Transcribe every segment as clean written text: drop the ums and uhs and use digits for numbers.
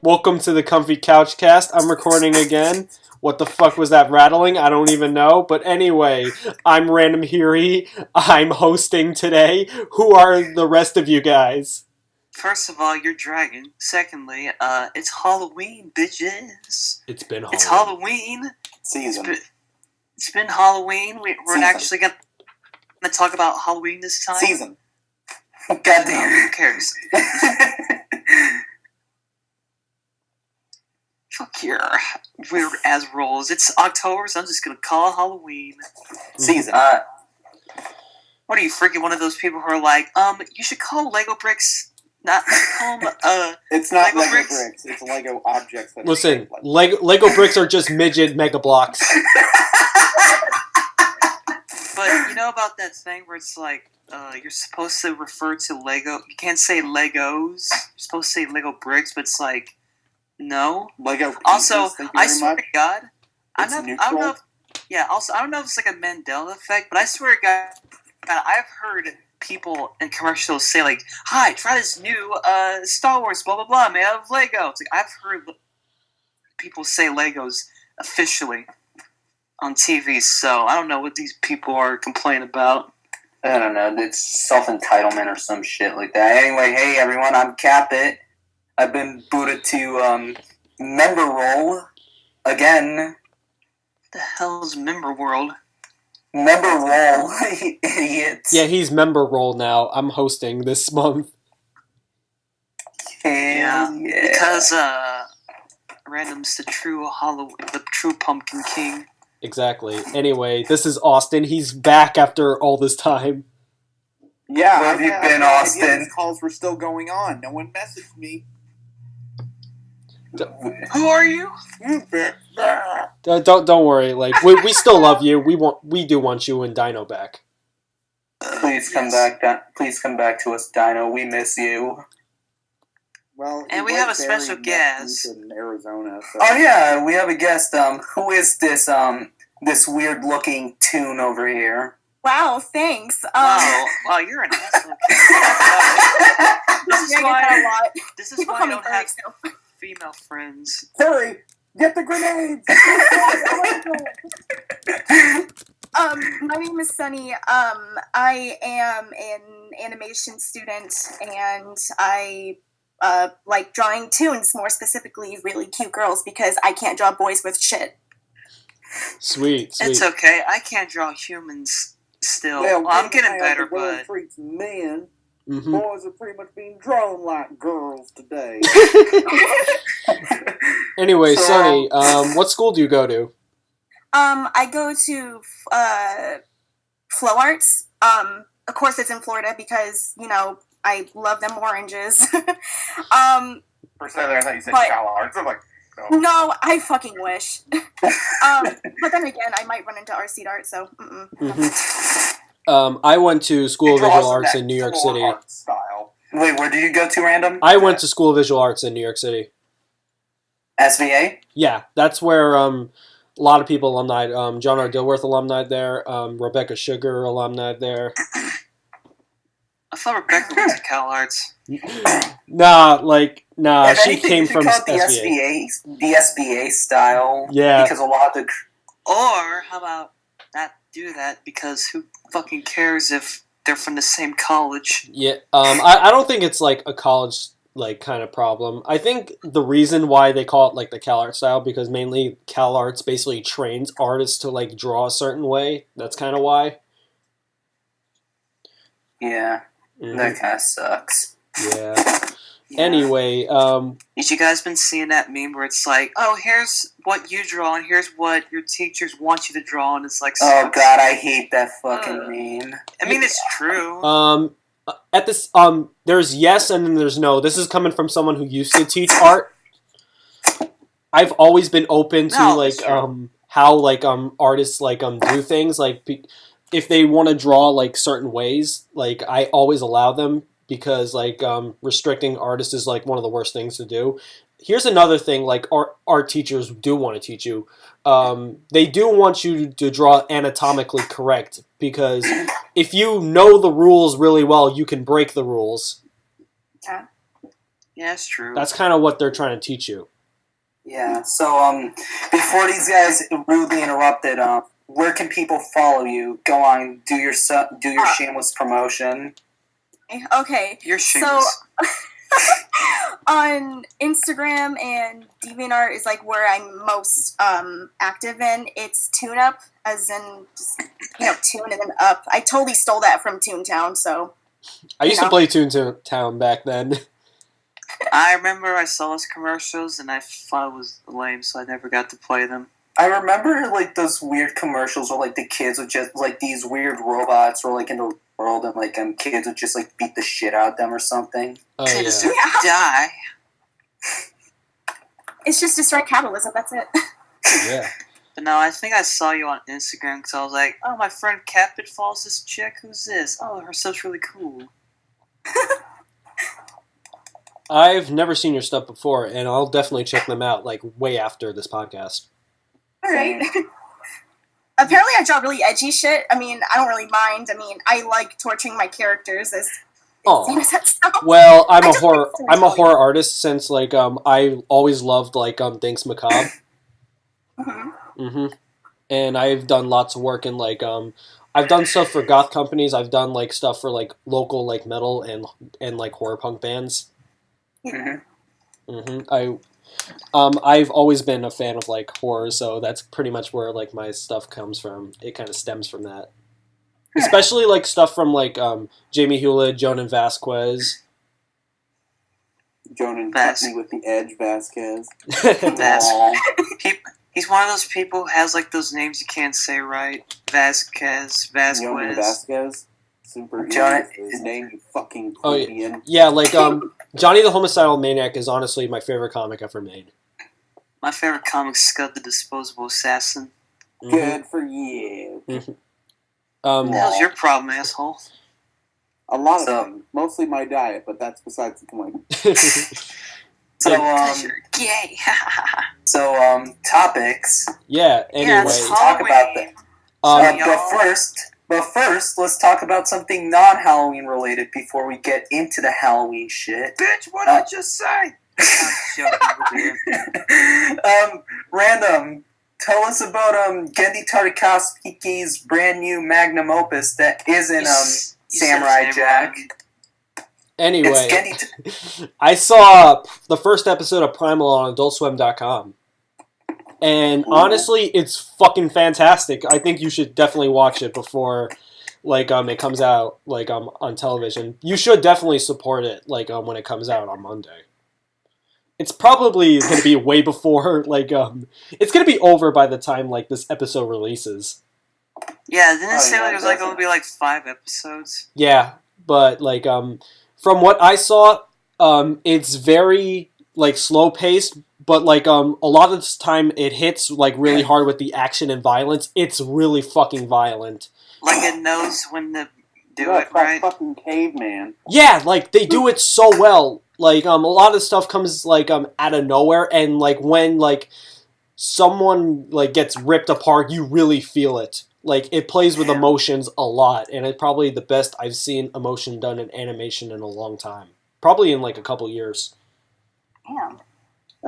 Welcome to the Comfy Couch Cast. I'm recording again. What the fuck was that rattling? I don't even know. But anyway, I'm Random Hiri. I'm hosting today. Who are the rest of you guys? First of all, you're dragon. Secondly, it's Halloween, bitches. It's been Halloween. It's Halloween. Season. It's been Halloween. We're actually gonna talk about Halloween this time. Season. Goddamn. Who cares? Fuck your weird ass rolls. It's October, so I'm just gonna call it Halloween. Season. What are you, freaking one of those people who are like, you should call Lego bricks, not call them, it's not Lego Lego bricks? It's Lego objects. That Listen, Lego bricks are just midget mega blocks. But you know about that thing where it's like, you're supposed to refer to Lego. You can't say Legos. You're supposed to say Lego bricks, but it's like, no. Lego pieces, Also, thank you I very swear much. to God, I don't know. Also, I don't know if it's like a Mandela effect, but I swear to God, I've heard people in commercials say like, "Hi, try this new Star Wars blah blah blah made out of Lego." It's like I've heard people say Legos officially on TV, so I don't know what these people are complaining about. I don't know. It's self-entitlement or some shit like that. Anyway, hey everyone, I'm CatBit. I've been booted to member role again. The hell's Member World? Member role, idiots. Yeah, he's member role now. I'm hosting this month. Yeah. Because Random's the true Pumpkin King. Exactly. Anyway, this is Austin. He's back after all this time. Yeah, Where have you been, no idea Austin? These calls were still going on. No one messaged me. Who are you? Don't worry. Like we still love you. We do want you and Dino back. Please come back. Please come back to us, Dino. We miss you. Well, and we have a special guest in Arizona. So. Oh yeah, we have a guest. Who is this? This weird-looking Toon over here. Wow, thanks. Wow, you're an asshole. This is why I don't have female friends. Hurry! Get the grenades! My name is Sunny. I am an animation student, and I like drawing toons, more specifically really cute girls, because I can't draw boys with shit. Sweet. It's okay. I can't draw humans still. Well, I'm getting better, but treats men. Mm-hmm. Boys are pretty much being drawn like girls today. Anyway, Sonny, what school do you go to? I go to Flow Arts. Of course, it's in Florida because I love them oranges. For a second there, I thought you said Cal Arts. I'm like, no, I fucking wish. But then again, I might run into RC Art, so. I went to School of Visual Arts in New York City. Wait, where did you go to, Random? I went to School of Visual Arts in New York City. SVA? Yeah, that's where a lot of people alumni. John R. Dilworth alumni there. Rebecca Sugar alumni there. I thought Rebecca went to Cal Arts. Nah, she came from SVA. The SVA style. Yeah. Because a lot of the... Or, how about not do that, because who fucking cares if they're from the same college? Yeah, I don't think it's like a college kind of problem. I think the reason why they call it like the Cal Arts style, because mainly Cal Arts basically trains artists to draw a certain way. That's kind of why. Yeah, that kind of sucks. Yeah. Anyway, Have you guys been seeing that meme where it's like, oh, here's what you draw, and here's what your teachers want you to draw, and it's like... Oh, God, I hate that fucking meme. I mean, it's true. At this, there's yes and then there's no. This is coming from someone who used to teach art. I've always been open to, how, artists, do things. If they want to draw, certain ways, I always allow them. Because restricting artists is one of the worst things to do. Here's another thing art teachers do want to teach you. They do want you to draw anatomically correct, because if you know the rules really well, you can break the rules. Yeah. Yeah, that's true. That's kind of what they're trying to teach you. Yeah. So before these guys rudely interrupted, where can people follow you? Go on, do your shameless promotion. Okay. You're shameless. So on Instagram and DeviantArt is like where I'm most active in. It's ToonUp, as in just tune and then up. I totally stole that from Toontown. So I used to play Toontown back then. I remember I saw those commercials and I thought it was lame, so I never got to play them. I remember like those weird commercials where like the kids would just like these weird robots were like in the world and like kids would just like beat the shit out of them or something. Oh, They yeah. deserve to die. it's just destroy capitalism. That's it. Yeah. But no, I think I saw you on Instagram because I was like, oh, my friend CatBit follows this chick. Who's this? Oh, her stuff's really cool. I've never seen your stuff before, and I'll definitely check them out, like, way after this podcast. All right. Apparently, I draw really edgy shit. I mean, I don't really mind. I mean, I like torturing my characters as insane as that sounds. Well, I'm I a just horror. think I'm a it's horror artist since like I always loved like things macabre. And I've done lots of work in like I've done stuff for goth companies. I've done like stuff for like local like metal and like horror punk bands. I've always been a fan of like horror, so that's pretty much where like my stuff comes from. It kind of stems from that. Especially like stuff from like Jamie Hewlett, Jonan Vasquez. Jonan Chutney with the Edge Vasquez. He's one of those people who has like those names you can't say right. Vasquez. Jonan Vasquez. Super Jonan, his name, you fucking plebeian. Yeah, like Johnny the Homicidal Maniac is honestly my favorite comic ever made. My favorite comic, Scud the Disposable Assassin. Good for you. What the hell's your problem, asshole? A lot of things. Mostly my diet, but that's besides the point. Because you're gay. Topics. Yeah, anyway. Yeah, let's talk about that. But first, let's talk about something non-Halloween related before we get into the Halloween shit. Bitch, what did I just say? Random, tell us about Gendy Tartakovsky's brand new magnum opus that isn't Samurai Jack. Anyway, I saw the first episode of Primal on AdultSwim.com. And honestly, it's fucking fantastic. I think you should definitely watch it before like it comes out like on television. You should definitely support it like when it comes out on Monday. It's probably going to be way before like it's going to be over by the time like this episode releases. Yeah, didn't it say like it was like going to be like 5 episodes? Yeah, but like from what I saw, it's very like slow paced, but like a lot of this time it hits like really hard with the action and violence. It's really fucking violent. Like it knows when to do it, right? Fucking caveman. Yeah, like they do it so well. Like a lot of stuff comes like out of nowhere, and like when like someone like gets ripped apart, you really feel it. Like it plays with emotions a lot, and it's probably the best I've seen emotion done in animation in a long time. Probably in like a couple years. Damn.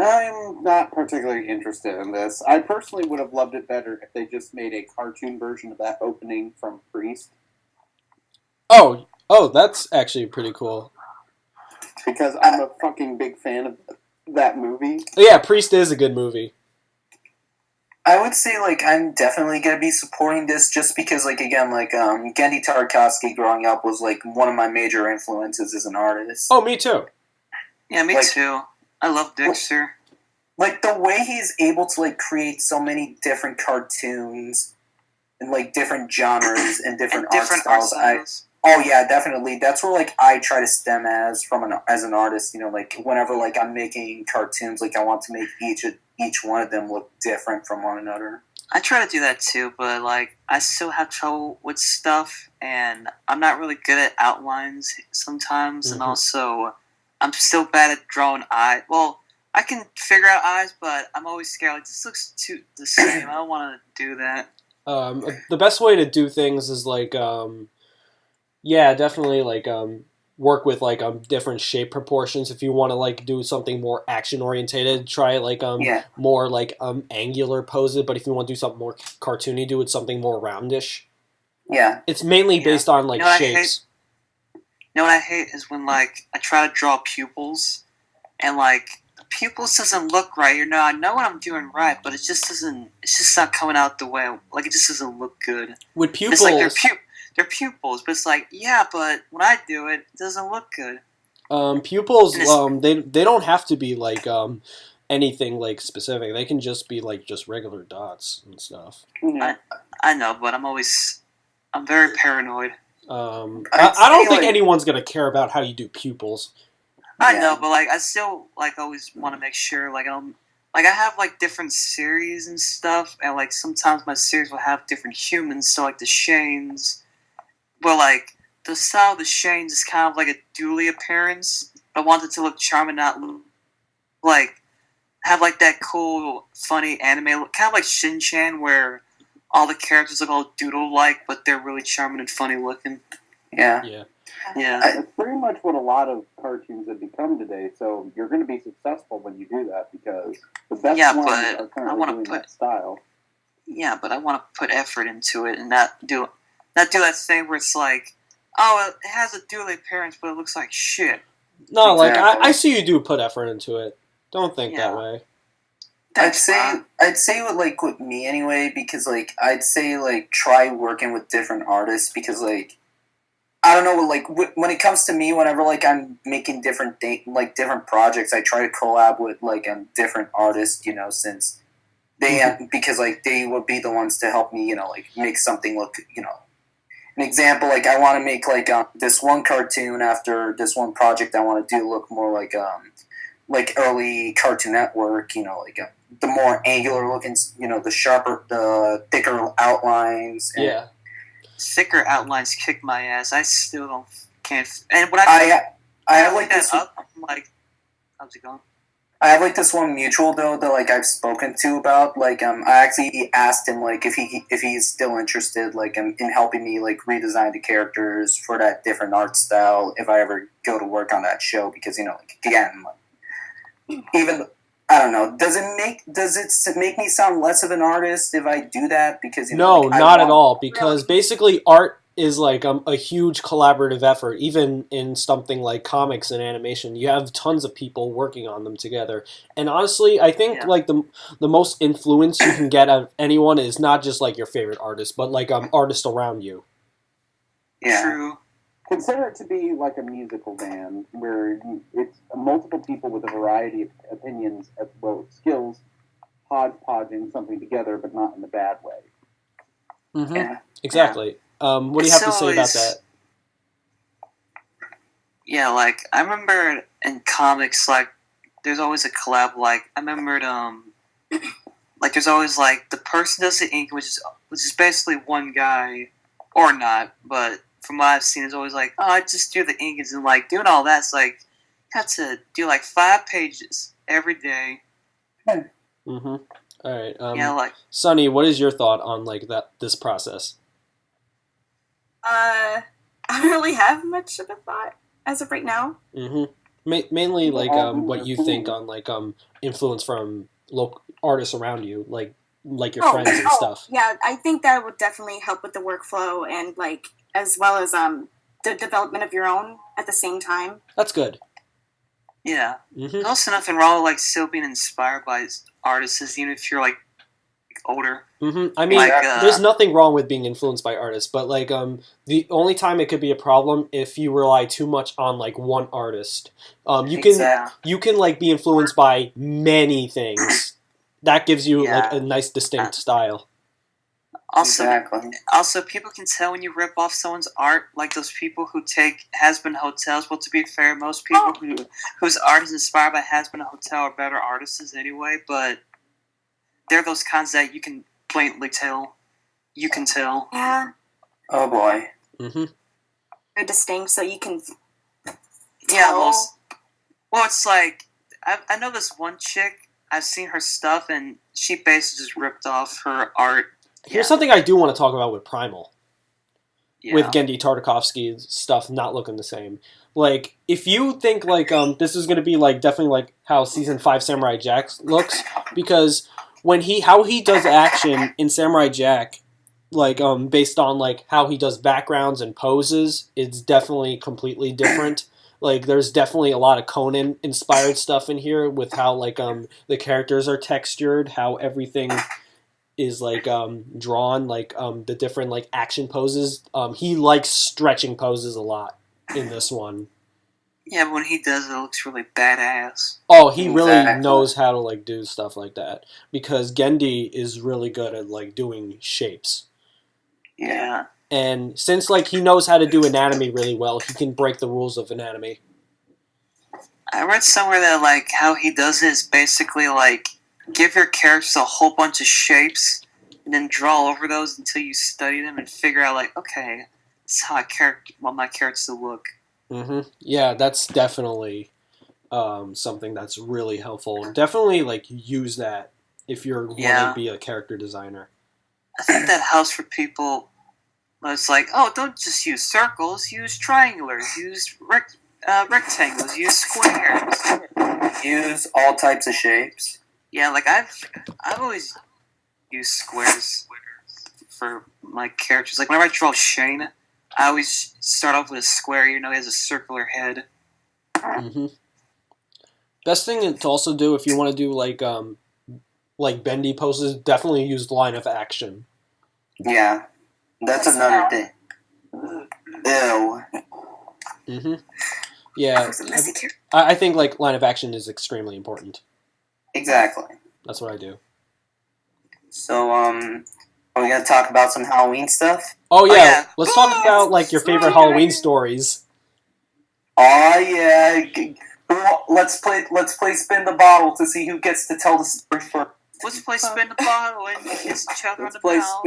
I'm not particularly interested in this. I personally would have loved it better if they just made a cartoon version of that opening from Priest. Oh, that's actually pretty cool. Because I'm a fucking big fan of that movie. Yeah, Priest is a good movie. I would say, like, I'm definitely going to be supporting this just because, like, again, like, Gendy Tartakovsky growing up was, like, one of my major influences as an artist. Oh, me too. Yeah, me too. I love Dexter. Like, the way he's able to, like, create so many different cartoons and, like, different genres and different art styles. Oh, yeah, definitely. That's where, like, I try to stem as an artist, you know, like, whenever, like, I'm making cartoons, like, I want to make each one of them look different from one another. I try to do that too, but like I still have trouble with stuff, and I'm not really good at outlines sometimes, and also I'm still bad at drawing eyes. Well, I can figure out eyes, but I'm always scared. Like this looks too the same. I don't want to do that. The best way to do things is like, yeah, definitely like work with like different shape proportions. If you want to like do something more action orientated, try like more like angular poses. But if you want to do something more cartoony, do it something more roundish. Yeah, it's mainly based on like shapes. You know what I hate is when like I try to draw pupils, and like the pupils doesn't look right. I know what I'm doing right, but it just doesn't. It's just not coming out the way. Like it just doesn't look good. With pupils, it's like they're pupils, but it's like but when I do it, it doesn't look good. Pupils, they don't have to be like anything like specific. They can just be like just regular dots and stuff. I know, but I'm very paranoid. I don't think anyone's gonna care about how you do pupils. I know, but like I still like always want to make sure like I have like different series and stuff, and like sometimes my series will have different humans. So like the Shanes, but like the style of the Shanes is kind of like a dually appearance. I want it to look charming, not like have like that cool, funny anime look, kind of like Shin-Chan, where all the characters look all doodle-like, but they're really charming and funny looking. Yeah. It's pretty much what a lot of cartoons have become today, so you're going to be successful when you do that, because the best ones are currently doing that style. Yeah, but I want to put effort into it and not do that thing where it's like, oh, it has a dually appearance, but it looks like shit. No, like, I see you do put effort into it. Don't think that way. I'd say with me anyway, because like I'd say like try working with different artists, because like I don't know, like when it comes to me, whenever like I'm making different projects, I try to collab with like different artists, since they because like they would be the ones to help me, like make something look, an example, like I want to make like this one cartoon after this one project I want to do look more like early Cartoon Network, like the more angular looking, the sharper, the thicker outlines. And thicker outlines kick my ass. I still can't. And when I have like this. I'm like, how's it going? I have like this one mutual though that like I've spoken to about like I actually asked him like if he's still interested like in helping me like redesign the characters for that different art style if I ever go to work on that show, because like again like, even I don't know, does it make me sound less of an artist if I do that? Because no, like, not at all, because basically art is like a huge collaborative effort. Even in something like comics and animation, you have tons of people working on them together. And honestly, I think like the most influence you can get out of anyone is not just like your favorite artist, but like artists around you. Yeah. True. Consider it to be like a musical band, where it's multiple people with a variety of opinions as well as skills, hodgepodging something together, but not in a bad way. Mm-hmm. Yeah. Exactly. What do you have to say about that? Yeah, like, I remember in comics, like, there's always a collab, like, I remembered, like, there's always, like, the person does the ink, which is basically one guy, or not, but from what I've seen, it's always like, oh, I just do the ink, and, like, doing all that's, like, you have to do, like, 5 pages every day. Mm-hmm. All right. Yeah, like... Sunny, what is your thought on, like, this process? I don't really have much of a thought as of right now. Mm-hmm. Mainly, like, what you think on, like, influence from local artists around you, like your friends and stuff. Yeah, I think that would definitely help with the workflow and, like, as well as the development of your own at the same time. That's good. Yeah. Mm-hmm. There's also nothing wrong with, like, still being inspired by artists, even if you're, like, older. Mm-hmm. I mean, there's nothing wrong with being influenced by artists, but like the only time it could be a problem if you rely too much on like one artist. You can like be influenced by many things. That gives you like a nice distinct style. Also, people can tell when you rip off someone's art, like those people who take Has-Been Hotels. Well, to be fair, most people whose art is inspired by Has-Been Hotel are better artists anyway, but they're those kinds that you can blatantly tell. You can tell. Yeah. Oh boy. Mm-hmm. They're distinct, so you can tell. Yeah, well, it's like, I know this one chick, I've seen her stuff, and she basically just ripped off her art. Here's something I do want to talk about with Primal. Yeah. With Genndy Tartakovsky's stuff not looking the same. Like, if you think, like, this is going to be, like, definitely, like, how Season 5 Samurai Jack looks, because how he does action in Samurai Jack, like, based on, like, how he does backgrounds and poses, it's definitely completely different. Like, there's definitely a lot of Conan-inspired stuff in here with how, like, the characters are textured, how everything is, like, drawn, like, the different, like, action poses. He likes stretching poses a lot in this one. Yeah, but when he does it, it looks really badass. Oh, he really knows how to, like, do stuff like that. Because Gendy is really good at, like, doing shapes. Yeah. And since, like, he knows how to do anatomy really well, he can break the rules of anatomy. I read somewhere that, like, how he does it is basically, like, give your characters a whole bunch of shapes, and then draw over those until you study them and figure out, like, okay, this is how I want my characters to look. Mm-hmm. Yeah, that's definitely something that's really helpful. Definitely, like, use that if you're want to be a character designer. I think that helps for people. It's like, oh, don't just use circles. Use triangulars. Use rectangles. Use squares. Use all types of shapes. Yeah, like I've always used squares for my characters. Like whenever I draw Shane, I always start off with a square. You know, he has a circular head. Mm-hmm. Best thing to also do if you want to do like bendy poses, definitely use line of action. Yeah, that's another thing. Ew. Mm-hmm. Yeah, I think like line of action is extremely important. Exactly. That's what I do. So, are we gonna talk about some Halloween stuff? Oh yeah, let's talk about like your favorite Halloween stories. Oh yeah, let's play spin the bottle to see who gets to tell the story first. Let's play spin the bottle and kiss each other on the mouth.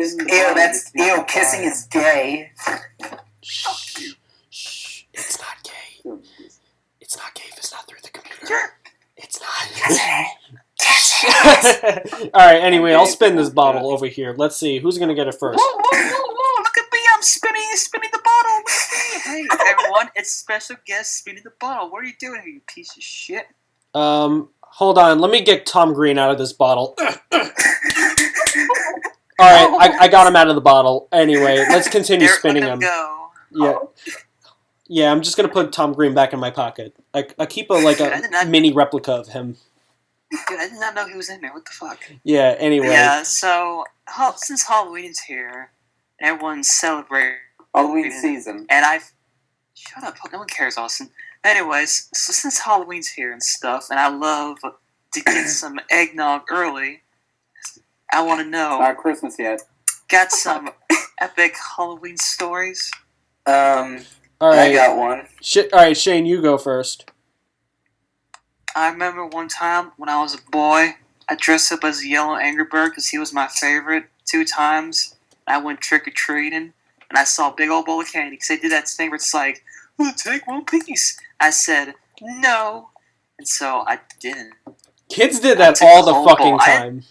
Ew, kissing is gay. Shh, it's not gay. It's not gay if it's not through the computer. It's not. Alright, anyway, I'll spin this bottle over here. Let's see, who's gonna get it first? Whoa, look at me, I'm spinning the bottle. Look at me. Hey, everyone, it's special guest spinning the bottle. What are you doing here, you piece of shit? Hold on, let me get Tom Green out of this bottle. Alright, I got him out of the bottle. Anyway, let's continue spinning him. Go. Yeah, I'm just gonna put Tom Green back in my pocket. I keep a mini replica of him. Dude, I did not know he was in there. What the fuck? Yeah, anyway. Yeah, so, since Halloween's here, everyone's celebrating Halloween season. And shut up, no one cares, Austin. Anyways, so since Halloween's here and stuff, and I love to get some eggnog early, I want to know... Not Christmas yet. Got some epic Halloween stories? Alright. I got one. Alright, Shane, you go first. I remember one time when I was a boy, I dressed up as a yellow Angry Bird because he was my favorite 2 times. I went trick-or-treating, and I saw a big old bowl of candy because they did that thing where it's like, "We'll take one piece." I said, "No." And so I didn't. Kids did that all the fucking time.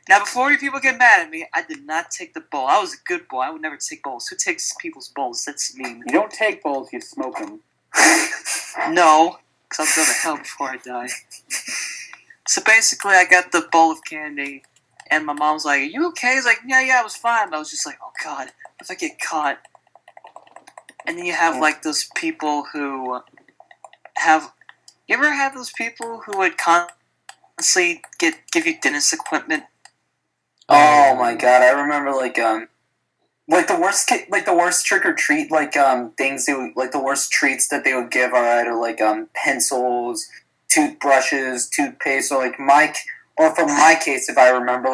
Now, before you people get mad at me, I did not take the bowl. I was a good boy. I would never take bowls. Who takes people's bowls? That's mean. You don't take bowls, you smoke them. No. Because I'll go to hell before I die. So basically, I got the bowl of candy, and my mom's like, "Are you okay?" I was like, yeah, I was fine. But I was just like, oh god, what if I get caught? And then you have, like, those people who have... You ever have those people who would constantly give you dentist equipment? Oh my god, I remember, the worst trick or treat things the worst treats that they would give are either pencils, toothbrushes, toothpaste, or from my case, if I remember,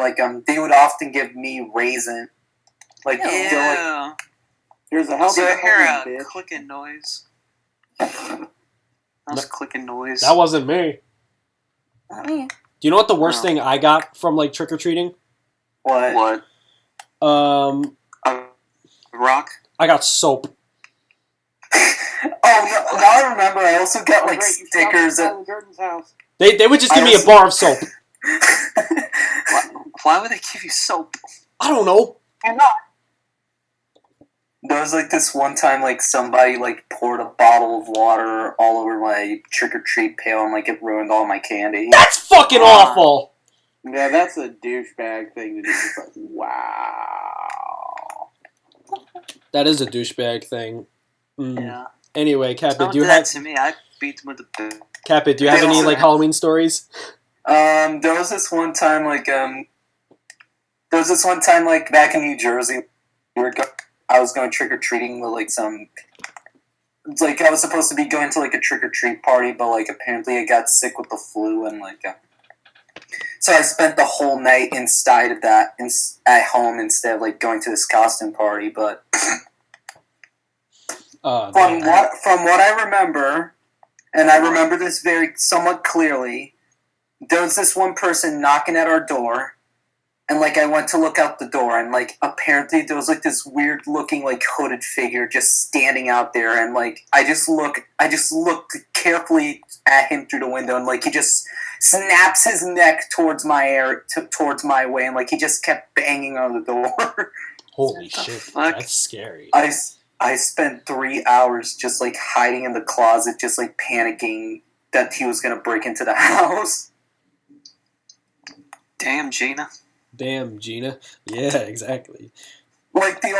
they would often give me raisin. Here's a helping hand, bitch. Clicking noise. That was clicking noise. That wasn't me. Not me. Do you know what the worst thing I got from trick or treating? What? Rock? I got soap. Oh, now I remember. I also got stickers at house. They would just give me a bar of soap. Why would they give you soap? I don't know. There was like this one time like somebody like poured a bottle of water all over my trick-or-treat pail and like it ruined all my candy. That's fucking awful! Yeah, that's a douchebag thing to do. It's like, wow. That is a douchebag thing. Yeah. Anyway, CatBit, do you that have... to me, I beat them with the boot. CatBit, do you have any like Halloween stories? There was this one time like back in New Jersey, I was going trick-or-treating with like some... It's like I was supposed to be going to like a trick-or-treat party, but like apparently I got sick with the flu and like... So I spent the whole night inside of that, at home instead of like going to this costume party, but... from what I remember, and I remember this somewhat clearly, there was this one person knocking at our door, and like I went to look out the door, and like apparently there was like this weird looking like hooded figure just standing out there, and like I just looked carefully at him through the window, and like he just snaps his neck towards my way, and like he just kept banging on the door. Holy shit, that's scary. I spent 3 hours just like hiding in the closet, just like panicking that he was gonna break into the house. Damn, Gina. Yeah, exactly. Like the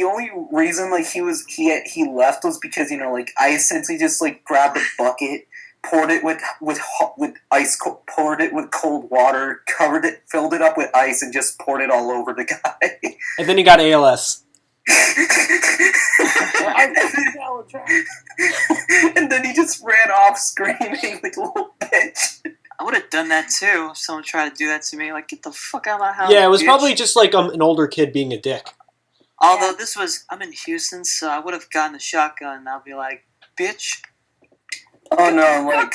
only reason like he left was because, you know, like I essentially just like grabbed a bucket, poured it with ice, poured it with cold water, filled it up with ice, and just poured it all over the guy. And then he got ALS. And then he just ran off screaming like a little bitch. I would have done that too if someone tried to do that to me. Like, get the fuck out of my house. Yeah, it was bitch. probably just like an older kid being a dick. Although I'm in Houston, so I would have gotten a shotgun and I'll be like, bitch. Oh no, like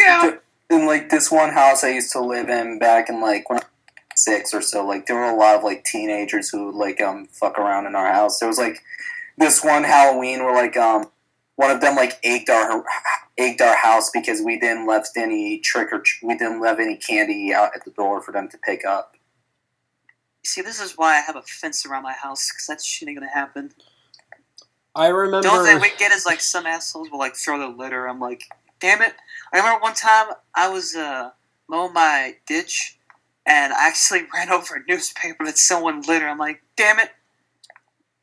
in like this one house I used to live in back in like when I was 6 or so, like there were a lot of like teenagers who would like fuck around in our house. There was like this one Halloween where like one of them like egged our house because we didn't left any candy out at the door for them to pick up. See, this is why I have a fence around my house, because that shit ain't gonna happen. I remember... The only thing we get is like some assholes will like throw the litter. I'm like, damn it. I remember one time I was mowing my ditch and I actually ran over a newspaper that someone littered. I'm like, damn it,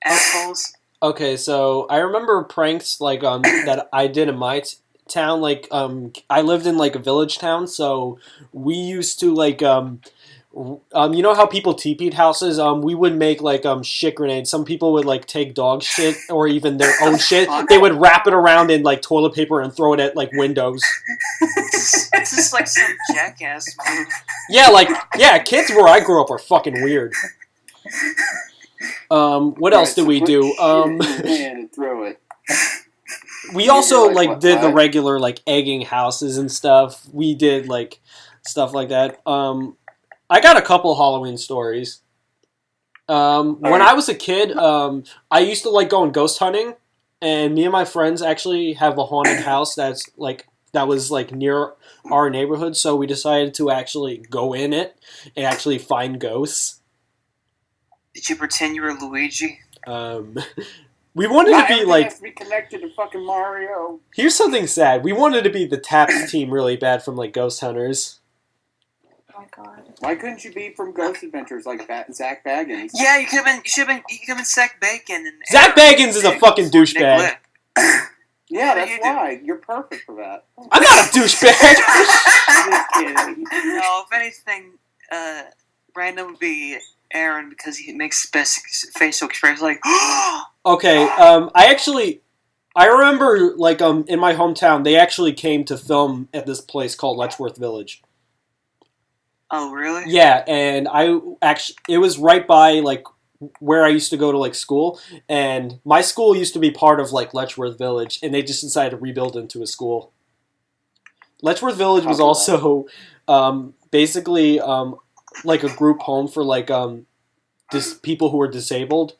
assholes. Okay, so I remember pranks like that I did in my town. Like I lived in like a village town, so we used to like you know how people TP'd houses? We would make like shit grenades. Some people would like take dog shit or even their own shit. They would wrap it around in like toilet paper and throw it at like windows. This is like some jackass move. Yeah, kids where I grew up were fucking weird. What else did we do? And throw it. We also like did the regular like egging houses and stuff. We did like stuff like that. I got a couple Halloween stories. When I was a kid, I used to like going ghost hunting, and me and my friends actually have a haunted house that was like near our neighborhood. So we decided to actually go in it and actually find ghosts. Did you pretend you were Luigi? We wanted to be like... has to be connected to fucking Mario. Here's something sad. We wanted to be the TAPS team really bad from like Ghost Hunters. Oh my god. Why couldn't you be from Ghost Adventures like Zach Baggins? Yeah, you could have been Zach Bacon. And Zach Baggins is a fucking douchebag. Yeah, that's why. You're perfect for that. I'm not a douchebag! I'm just kidding. No, if anything, Brandon would be Aaron because he makes best facial expressions like. Okay, I remember like in my hometown they actually came to film at this place called Letchworth Village. Oh really? Yeah, and it was right by like where I used to go to like school, and my school used to be part of like Letchworth Village, and they just decided to rebuild into a school. Letchworth Village was also basically like a group home for like people who were disabled.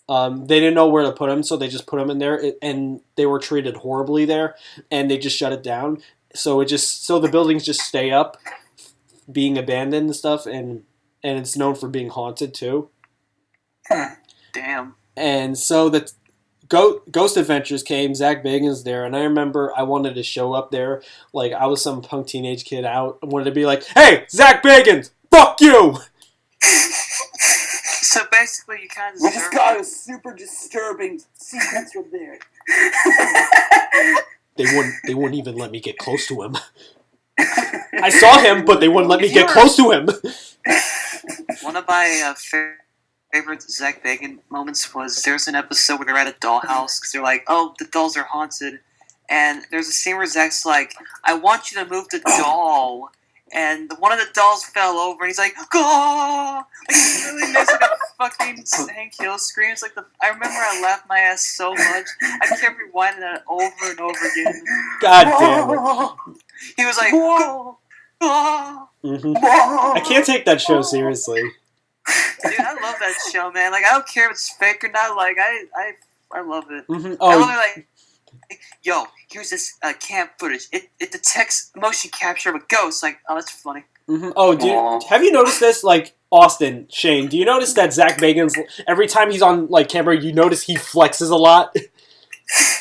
They didn't know where to put them, so they just put them in there, and they were treated horribly there, and they just shut it down. So the buildings just stay up, being abandoned and stuff, and it's known for being haunted too. Damn. And so the Ghost Adventures came, Zach Bagans there, and I remember I wanted to show up there like I was some punk teenage kid out. I wanted to be like, hey, Zach Bagans, fuck you! So basically, you kind of We just got a super disturbing sequence from there. They wouldn't even let me get close to him. I saw him, but they wouldn't let me get close to him. One of my favorite Zach Bagans moments was there's an episode where they're at a dollhouse because they're like, oh, the dolls are haunted. And there's a scene where Zach's like, I want you to move the doll. And one of the dolls fell over, and he's like, "Go!" Like, he really makes like a fucking Hank Hill screams. Like I remember I laughed my ass so much, I kept rewinding that over and over again. God damn it! He was like, "Whoa!" I can't take that show seriously. Dude, I love that show, man. Like I don't care if it's fake or not. Like I love it. Mm-hmm. I love it. Like, yo, here's this camp footage. It detects motion capture of a ghost. Like, oh, that's funny. Mm-hmm. Oh, have you noticed this? Like, Austin, Shane, do you notice that Zach Bagans, every time he's on like camera, you notice he flexes a lot?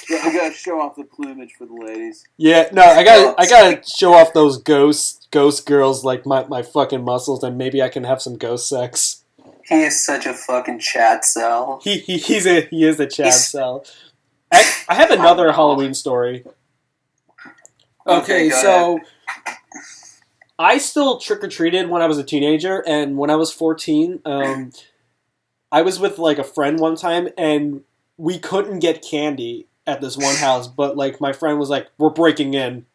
Yeah, I gotta show off the plumage for the ladies. Yeah, no, I gotta show off those ghost girls, like my fucking muscles, and maybe I can have some ghost sex. He is such a fucking Chad cell. He is a Chad cell. I have another Halloween story. Okay, so I still trick-or-treated when I was a teenager, and when I was 14, I was with like a friend one time, and we couldn't get candy at this one house, but like my friend was like, we're breaking in.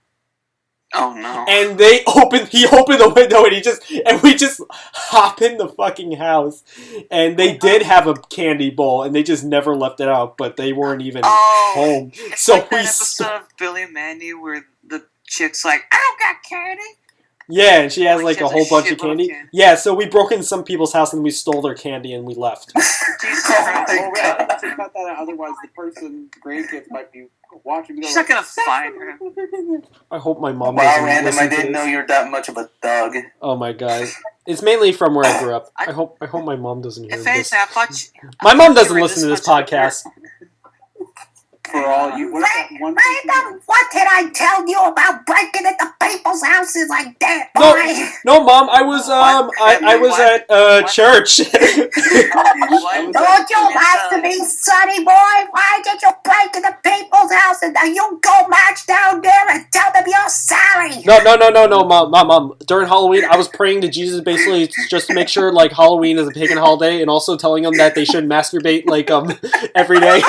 Oh no. And he opened the window and we just hop in the fucking house. And they did have a candy bowl and they just never left it out, but they weren't even home. It's so like that episode of Billy and Mandy where the chick's like, I don't got candy. Yeah, and she has like she a has whole a bunch of shitload candy. of candy. Yeah, so we broke into some people's house and we stole their candy and we left. Jesus Oh Christ. my Well, we have to cut that out, otherwise the person, grandkids, might be watching. She's not gonna find her. I hope my mom Wow, doesn't random! listen I to didn't this. know you're that much of a thug. Oh my god. It's mainly from where I grew up. I hope my mom doesn't hear If this. anything, I thought My mom doesn't you were listen to this much of a podcast. For all you, what is that one Random, what did I tell you about breaking into people's houses like that, boy? No, Mom, I was I was at church. Don't you lie to me, sonny boy? Why did you break into people's houses? Now you go march down there and tell them you're sorry. No, Mom. During Halloween, I was praying to Jesus basically just to make sure like Halloween is a pagan holiday, and also telling them that they should masturbate like every day.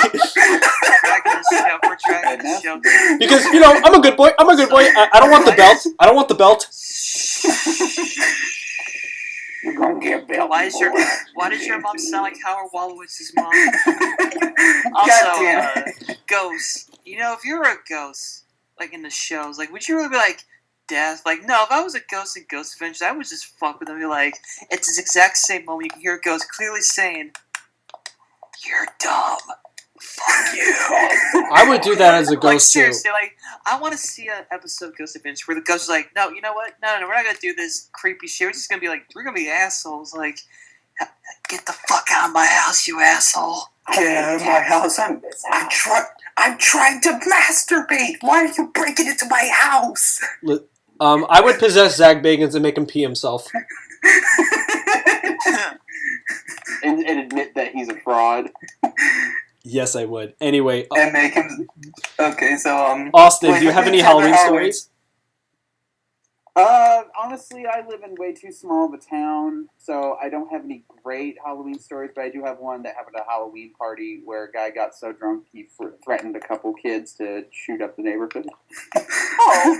We're tracking the show. Because I'm a good boy. I don't want the belt. I don't want the belt. You're gonna get built. Why does your mom sound like Howard Wolowitz's mom? Also, ghosts. If you were a ghost, like in the shows, like would you really be like death? Like no, if I was a ghost in Ghost Adventures, I would just fuck with them. Be like, it's this exact same moment. You can hear a ghost clearly saying, "You're dumb. Fuck you." I would do that as a Like ghost too. seriously, like I want to see an episode of Ghost Adventures where the ghost is like, no, you know what? No, we're not gonna do this creepy shit. We're just gonna be like, we're gonna be assholes. Like, get the fuck out of my house, you asshole. Get out of my house! I'm trying to masturbate. Why are you breaking into my house? I would possess Zach Bagans and make him pee himself. and admit that he's a fraud. Yes, I would. Anyway, And make him. Okay, so Austin, wait, do you have any tell me Halloween Halloween. stories? Honestly, I live in way too small of a town, so I don't have any great Halloween stories, but I do have one that happened at a Halloween party where a guy got so drunk he threatened a couple kids to shoot up the neighborhood. Oh.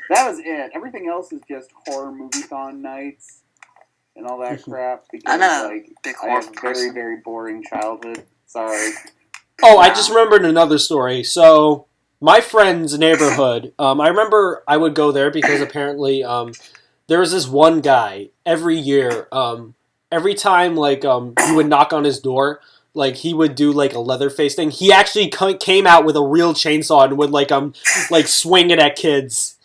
That was it. Everything else is just horror movie-thon nights and all that crap, because I'm not a like, big I horror have a person. very, very boring childhood. Sorry. Oh, I just remembered another story. So, my friend's neighborhood, I remember I would go there because apparently there was this one guy every year, every time like you would knock on his door, like he would do like a Leatherface thing. He actually came out with a real chainsaw and would like swing it at kids.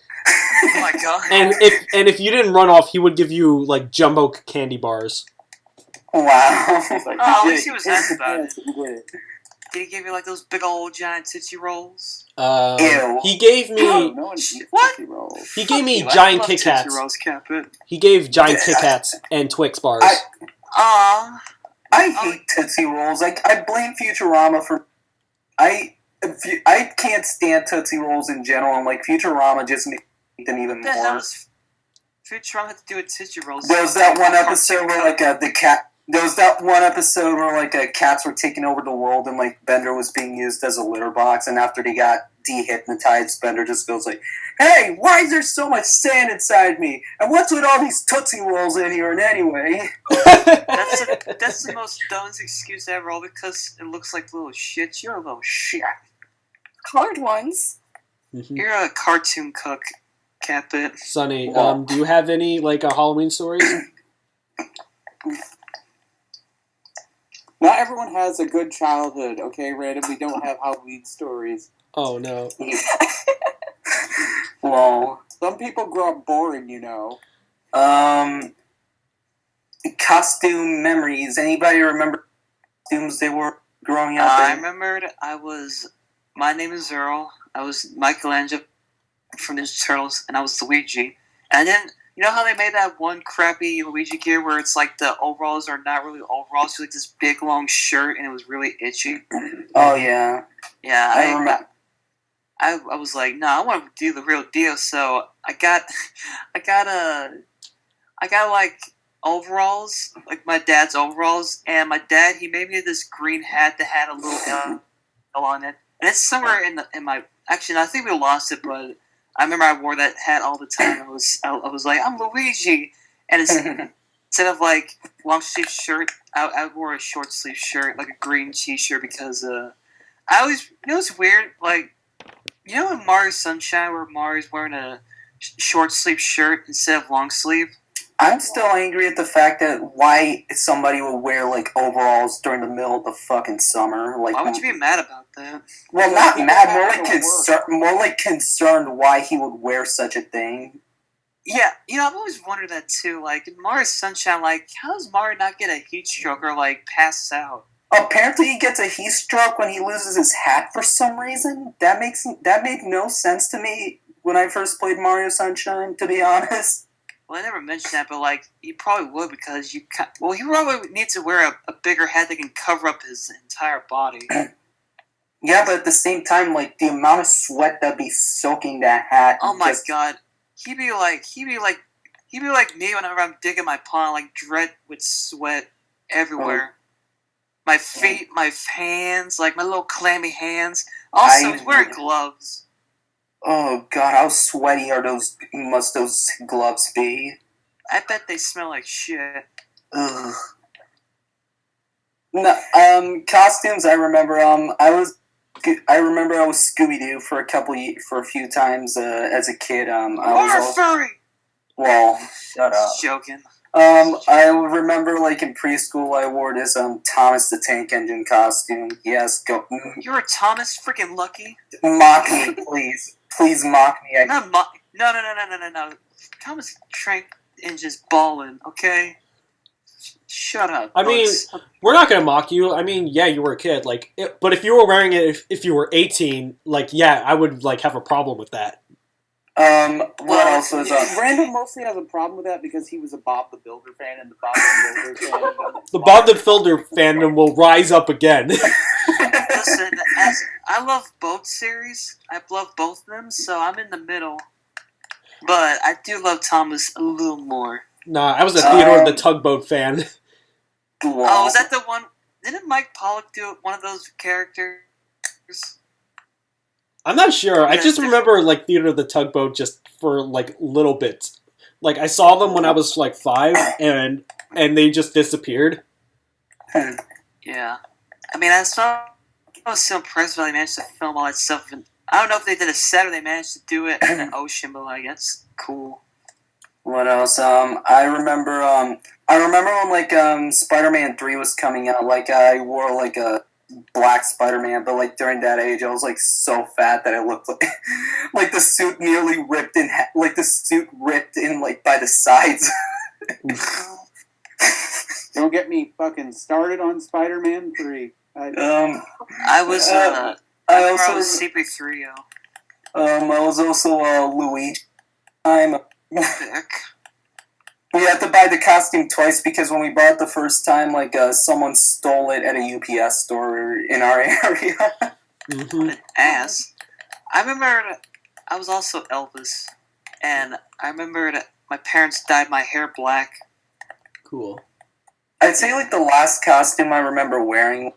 Oh my god. And if you didn't run off, he would give you like jumbo candy bars. Wow. Like, at least he was nice about it. He did it. Did he give you like those big old giant Tootsie Rolls? Ew. He gave me. No one eats What? Tootsie Rolls. He gave me I giant love Kit Tootsie Kats. Rolls, CatBit. He gave giant Kit Kats and Twix bars. Aww. I hate Tootsie Rolls. I blame Futurama for. I can't stand Tootsie Rolls in general, and like Futurama just made them even What the hell more. does Futurama have to do with Tootsie Rolls? There was that one episode where like the cat. There was that one episode where like cats were taking over the world, and like Bender was being used as a litter box. And after they got dehypnotized, Bender just goes like, "Hey, why is there so much sand inside me? And what's with all these Tootsie Rolls in here? And anyway." That's the most dumbest excuse ever, all because it looks like little shit. You're a little shit. Hard ones. You're a cartoon cook, CatBit. Sonny, do you have any like Halloween stories? Not everyone has a good childhood, okay, Random? We don't have Halloween stories. Oh no. Well, Some people grow up boring, you know. costume memories. Anybody remember costumes they were growing up I in? remembered my name is Earl. I was Michelangelo from Ninja Turtles, and I was Luigi. And then, you know how they made that one crappy Luigi gear where it's like the overalls are not really overalls, it's like this big long shirt, and it was really itchy? Oh, yeah. Yeah, I remember. I was like, no, I want to do the real deal. So I got like overalls, like my dad's overalls, and my dad, he made me this green hat that had a little L on it, and it's somewhere in my. Actually, I think we lost it, but I remember I wore that hat all the time. I was like, I'm Luigi, and instead of like long sleeve shirt, I wore a short sleeve shirt, like a green T-shirt, because I always, it's weird, like. You know in Mario Sunshine where Mario's wearing a short sleeve shirt instead of long sleeve? I'm still angry at the fact that why somebody would wear like overalls during the middle of the fucking summer. Like, why would you be mad about that? well, not mad, more like concerned why he would wear such a thing. Yeah, I've always wondered that too. Like in Mario Sunshine, like how does Mario not get a heat stroke or like pass out? Apparently, he gets a heat stroke when he loses his hat for some reason. That made no sense to me when I first played Mario Sunshine, to be honest. Well, I never mentioned that, but like he probably would because he probably needs to wear a bigger hat that can cover up his entire body. Yeah, but at the same time, like the amount of sweat that'd be soaking that hat. Oh my god, he'd be like me whenever I'm digging my pond, like dread with sweat everywhere. My feet, my hands, like my little clammy hands. Also, he's wearing gloves. Oh god, how sweaty must those gloves be? I bet they smell like shit. Ugh. No, costumes. I remember. I was Scooby-Doo for a few times as a kid. Furry. Well, shut up. Joking. I remember like in preschool I wore this Thomas the Tank Engine costume. Yes, go. You're a Thomas freaking Lucky. Mock me, please. Please mock me. No. Thomas Tank Engine's ballin', okay? Shut up. I mean, we're not gonna mock you. I mean, yeah, you were a kid, like, but if you were wearing it, if you were 18, like, yeah, I would like have a problem with that. What else was up? Randall mostly has a problem with that because he was a Bob the Builder fan, and the Bob the Builder fan. The Bob the Builder fandom will rise up again. Listen, I love both series. I love both of them, so I'm in the middle. But I do love Thomas a little more. Nah, I was a Theodore the Tugboat fan. Oh, was that the one? Didn't Mike Pollock do one of those characters? I'm not sure. I just remember like Theodore the Tugboat just for like little bits. Like I saw them when I was like 5, and they just disappeared. Yeah, I mean, I was so impressed when they managed to film all that stuff. And I don't know if they did a set or they managed to do it in the ocean, but like that's cool. What else? I remember when like Spider-Man 3 was coming out. Like I wore like a black Spider-Man, but like during that age, I was like so fat that I looked like like the suit nearly ripped in, like the suit ripped in like by the sides. Don't get me fucking started on Spider-Man 3. I was CP3. I was also Luigi. I'm Vic. We had to buy the costume twice because when we bought it the first time, like someone stole it at a UPS store in our area. An ass. I remember I was also Elvis, and I remember that my parents dyed my hair black. Cool. I'd say like the last costume I remember wearing,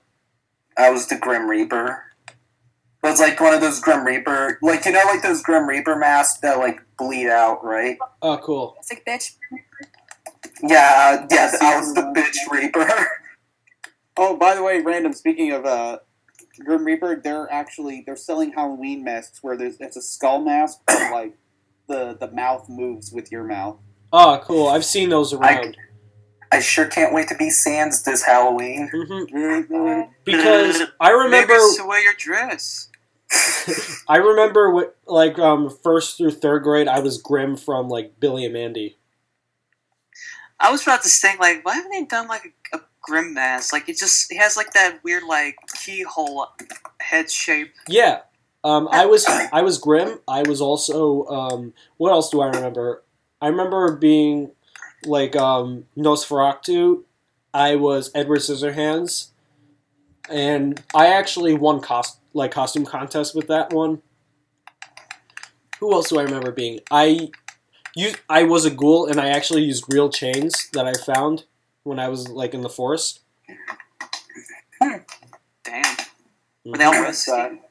I was the Grim Reaper. It was like one of those Grim Reaper, like you know, like those Grim Reaper masks that like bleed out, right? Oh, cool. It's like bitch. Yeah, I was the bitch Reaper. Oh, by the way, random. Speaking of Grim Reaper, they're selling Halloween masks where it's a skull mask, but like the mouth moves with your mouth. Oh, cool. I've seen those around. I sure can't wait to be Sans this Halloween. Because I remember. Maybe to wear your dress. I remember what, like, first through third grade, I was Grim from, like, Billy and Mandy. I was about to think, like, why haven't they done, like, a Grim mask? Like, it has, like, that weird, like, keyhole head shape. Yeah. I was Grim. I was also, what else do I remember? I remember being, like, Nosferatu. I was Edward Scissorhands. And I actually won costume contest with that one. Who else do I remember being? I was a ghoul, and I actually used real chains that I found when I was like in the forest. Damn. Were they all rusty?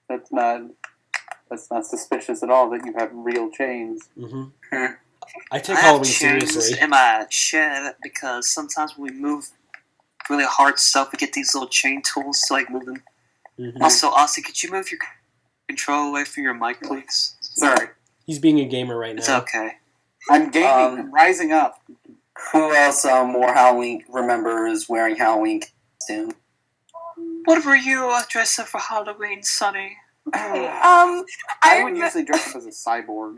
That's not suspicious at all that you have real chains. Mm-hmm. I take I Halloween have chains seriously. in my shed because sometimes when we move really hard stuff, we get these little chain tools to like move them. Mm-hmm. Also, Austin, could you move your control away from your mic, please? Sorry. He's being a gamer right now. It's okay. I'm gaming. I'm rising up. Who else more Halloween remembers wearing Halloween costume? What were you dressed up for Halloween, Sonny? I would usually dress up as a cyborg.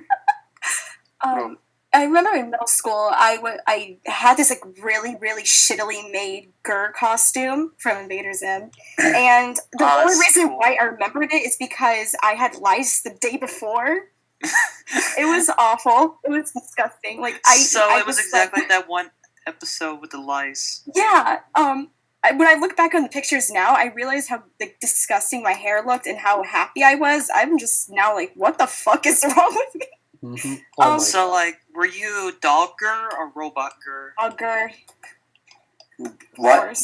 I remember in middle school, I had this like really, really shittily made Gur costume from Invader Zim, and the only reason why I remembered it is because I had lice the day before. It was awful. It was disgusting. Like it was exactly like that one episode with the lice. Yeah. When I look back on the pictures now, I realize how like disgusting my hair looked and how happy I was. I'm just now like, what the fuck is wrong with me? Mm-hmm. Oh like, were you dog Gur or robot Gur? Dog Gur. What?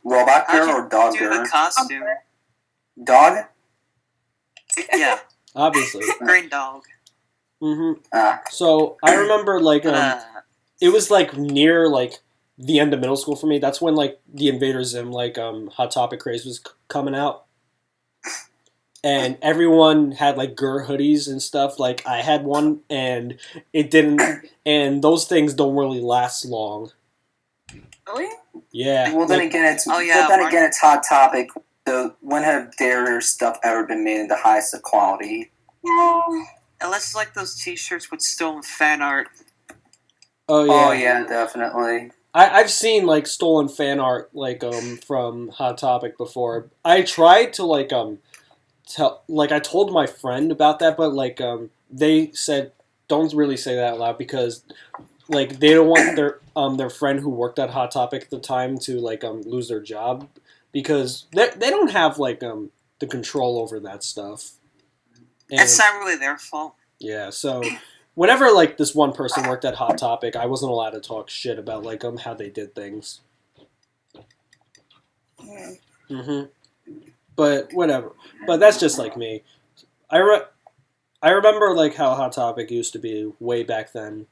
Robot Gur or dog Gur? Do the costume. Dog? Yeah. Obviously. Green dog. Mm-hmm. So I remember like it was like near like the end of middle school for me. That's when like the Invader Zim like Hot Topic craze was coming out. And everyone had like Gur hoodies and stuff. Like I had one, and it didn't. And those things don't really last long. Really? Yeah. Well, then again, it's it's Hot Topic. So when have their stuff ever been made into highest of quality? Yeah. Unless it's like those T-shirts with stolen fan art. Oh yeah. Oh yeah, definitely. I've seen like stolen fan art like from Hot Topic before. I tried to like I told my friend about that, but like they said don't really say that out loud because like they don't want their friend who worked at Hot Topic at the time to like lose their job because they don't have like the control over that stuff. And, it's not really their fault. Yeah, so whenever like this one person worked at Hot Topic, I wasn't allowed to talk shit about like how they did things. Mm-hmm. But whatever. But that's just like me. I remember like how Hot Topic used to be way back then.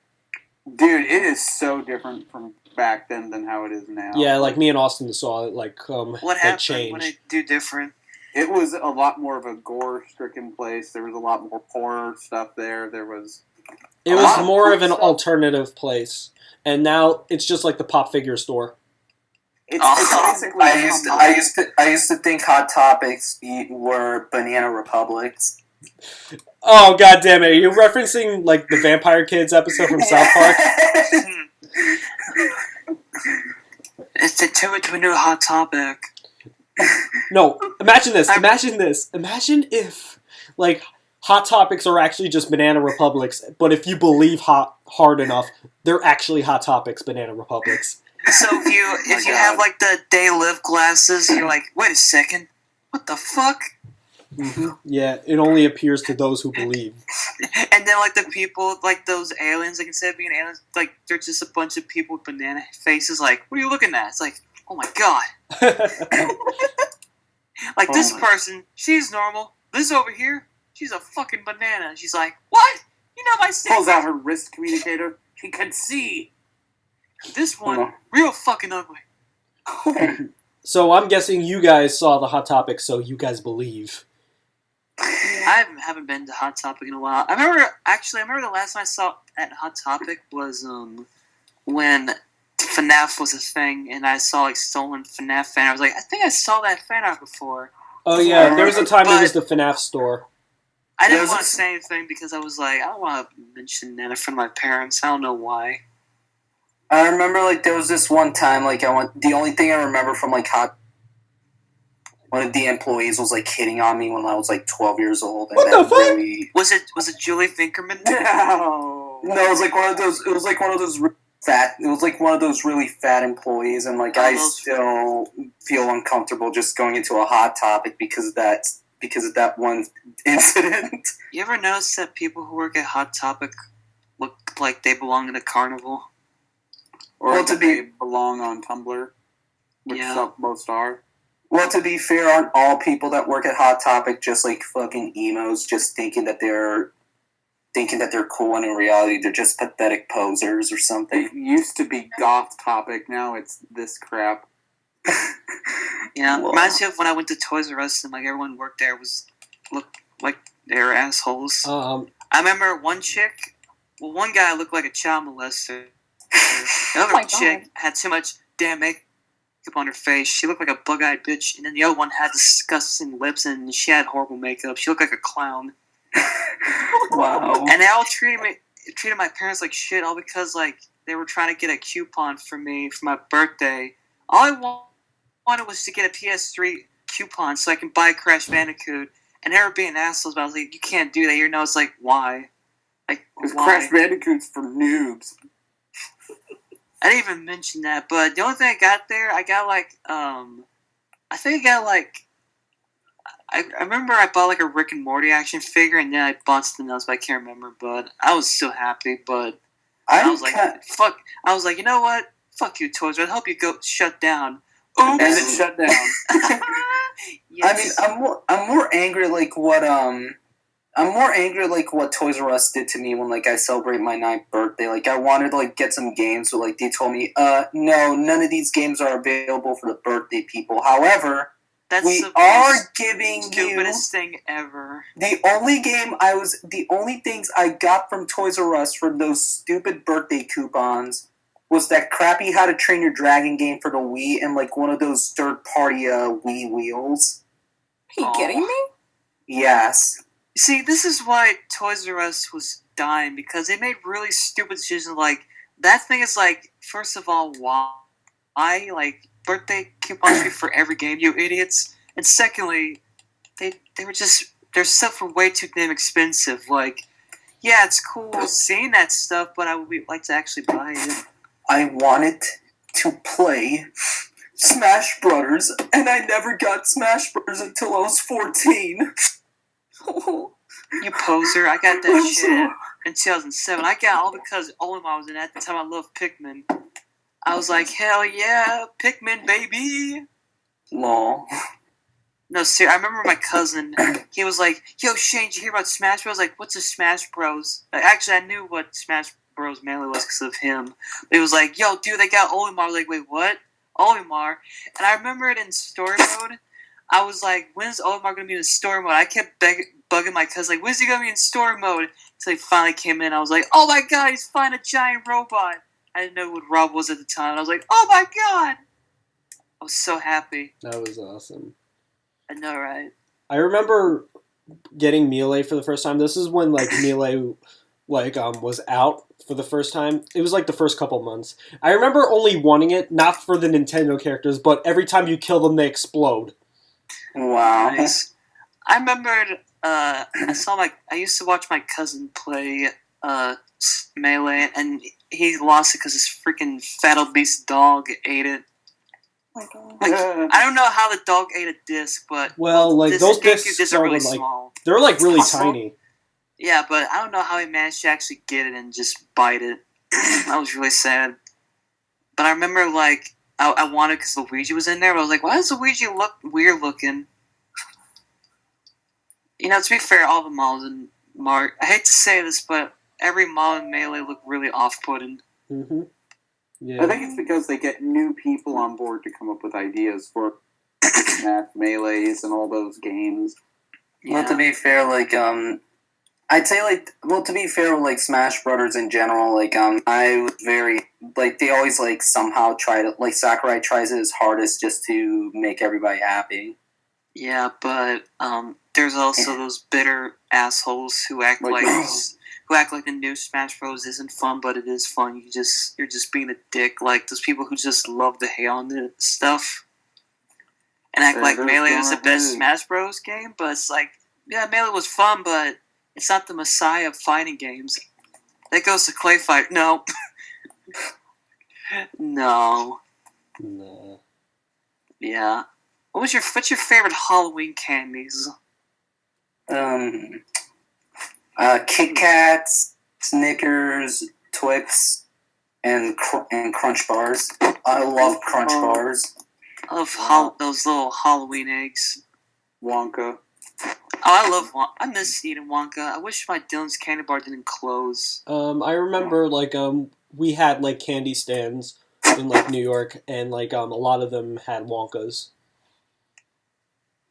Dude, it is so different from back then than how it is now. Yeah, like me and Austin saw it like what happened change. when it do different? It was a lot more of a gore-stricken place. There was a lot more horror stuff there. It was more of an alternative place, and now it's just like the pop figure store. It's basically. I used to think Hot Topics were Banana Republics. Oh god damn it! Are you referencing like the Vampire Kids episode from South Park? turn it to a new hot topic. No, imagine this. Imagine if, like, Hot Topics are actually just Banana Republics, but if you believe hard enough, they're actually Hot Topics Banana Republics. So if you have, like, the They Live glasses, you're like, wait a second, what the fuck? Mm-hmm. Yeah, it only appears to those who believe. And then, like, the people, like, those aliens, like, instead of being aliens, like, they're just a bunch of people with banana faces, like, what are you looking at? It's like, oh my god. Like, this person, she's normal. This over here, she's a fucking banana. She's like, what? You know my secret? Pulls out her wrist communicator. She can see. This one, real fucking ugly. So I'm guessing you guys saw the Hot Topic, so you guys believe. I haven't been to Hot Topic in a while. I remember the last time I saw at Hot Topic was when FNAF was a thing, and I saw, like, stolen FNAF fan. I was like, I think I saw that fan art before. Oh yeah, there was a time it was the FNAF store. I didn't want to say anything because I was like, I don't want to mention that in front of my parents. I don't know why. I remember, like, there was this one time, like, the only thing I remember from, like, one of the employees was, like, hitting on me when I was, like, 12 years old. And what the fuck? really... Was it Julie Finkerman? No, it was, like, one of those, really fat employees, and, like, I still feel uncomfortable just going into a Hot Topic because of that one incident. You ever notice that people who work at Hot Topic look like they belong in a carnival? Or they belong on Tumblr, which most are. Well, to be fair, aren't all people that work at Hot Topic just like fucking emos, just thinking that they're cool, and in reality they're just pathetic posers or something? It used to be Goth Topic, now it's this crap. Yeah, reminds me of when I went to Toys R Us and, like, everyone worked there looked like they were assholes. I remember one guy looked like a child molester. The other chick had too much damn makeup on her face. She looked like a bug-eyed bitch. And then the other one had disgusting lips and she had horrible makeup. She looked like a clown. Wow. And they all treated my parents like shit, all because, like, they were trying to get a coupon for me for my birthday. All I wanted was to get a PS3 coupon so I can buy Crash Bandicoot. And they were being assholes, but I was like, you can't do that. You know, it's like, why? Like, because Crash Bandicoot's for noobs. I didn't even mention that, but the only thing I got there, I got, like, I remember I bought, like, a Rick and Morty action figure, and then I bought something else, but I can't remember, but I was still happy, but I was like, you know what? Fuck you, Toys R Us. I hope you go shut down. Oops. And it shut down. Yes. I mean, I'm more angry like what Toys R Us did to me when, like, I celebrate my 9th birthday. Like, I wanted to, like, get some games, but, like, they told me, no, none of these games are available for the birthday people. However, we are giving you stupidest thing ever. The only things I got from Toys R Us from those stupid birthday coupons was that crappy How to Train Your Dragon game for the Wii and, like, one of those third-party Wii wheels. Are you kidding me? Yes. See, this is why Toys R Us was dying, because they made really stupid decisions. Like, that thing is like, first of all, why? Like, birthday coupons be for every game, you idiots. And secondly, their stuff were way too damn expensive. Like, yeah, it's cool seeing that stuff, but I would like to actually buy it. I wanted to play Smash Brothers, and I never got Smash Brothers until I was 14. You poser. I got that shit in 2007. I got all because Olimar was in it. At the time, I loved Pikmin. I was like, hell yeah, Pikmin, baby. Lol. No, seriously, I remember my cousin, he was like, yo, Shane, did you hear about Smash Bros? Like, what's a Smash Bros? Actually, I knew what Smash Bros mainly was because of him. But he was like, yo, dude, they got Olimar. I was like, wait, what? Olimar? And I remember it in story mode. I was like, when's Olimar going to be in story mode? I kept bugging my cousin, like, when's he going to be in story mode? Until he finally came in. I was like, oh my god, he's fighting a giant robot. I didn't know what Rob was at the time. And I was like, oh my god. I was so happy. That was awesome. I know, right? I remember getting Melee for the first time. This is when, like, Melee, like, was out. for the first time. It was like the first couple months. I remember only wanting it, not for the Nintendo characters, but every time you kill them, they explode. Wow. Nice. I remembered. I used to watch my cousin play Melee, and he lost it because his freaking fat obese dog ate it. Like, I don't know how the dog ate a disc, but those discs are really like, small. They're like really tiny. Yeah, but I don't know how he managed to actually get it and just bite it. That was really sad. But I remember, like, I wanted because Luigi was in there, but I was like, why does Luigi look weird looking? You know, to be fair, all the models in Mario, I hate to say this, but every model in Melee look really off-putting. Mm-hmm. Yeah. I think it's because they get new people on board to come up with ideas for Melees and all those games. Yeah. Well, to be fair, like, I'd say, like, to be fair with, like, Smash Brothers in general, like, I was very, like, they always, like, somehow try to, like, Sakurai tries his hardest just to make everybody happy. Yeah, but, there's also those bitter assholes who act like the new Smash Bros. Isn't fun, but it is fun. You're just being a dick. Like, those people who just love to hate on the stuff. And act like Melee was the best Smash Bros. Game, but it's like, yeah, Melee was fun, but it's not the messiah of fighting games. That goes to Clay Fight. No. No. No. Yeah. What's your favorite Halloween candies? Kit Kats, Snickers, Twix, and Crunch Bars. I love Crunch Bars. I love those little Halloween eggs. Wonka. Oh, I love Wonka. I miss eating Wonka. I wish my Dylan's Candy Bar didn't close. I remember, like, we had, like, candy stands in, like, New York, and, like, a lot of them had Wonkas.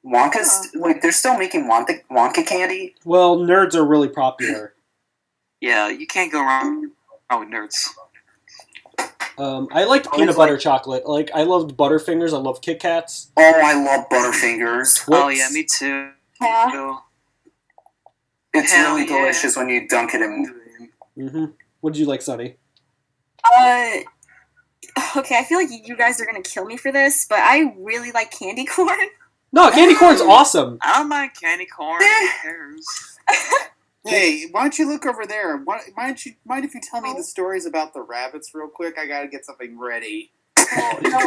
Wonka's, like, they're still making Wonka candy? Well, nerds are really popular. Yeah, you can't go wrong with nerds. I liked peanut butter chocolate. Like, I loved Butterfingers. I love Kit Kats. Oh, I love Butterfingers. Twix. Oh, yeah, me too. Yeah. It's really delicious when you dunk it in. Mm-hmm. What did you like, Sonny? Okay, I feel like you guys are gonna kill me for this, but I really like candy corn. No, candy corn's awesome. I don't mind candy corn. Who cares? Hey, why don't you look over there? Mind if you tell me the stories about the rabbits real quick? I gotta get something ready. No.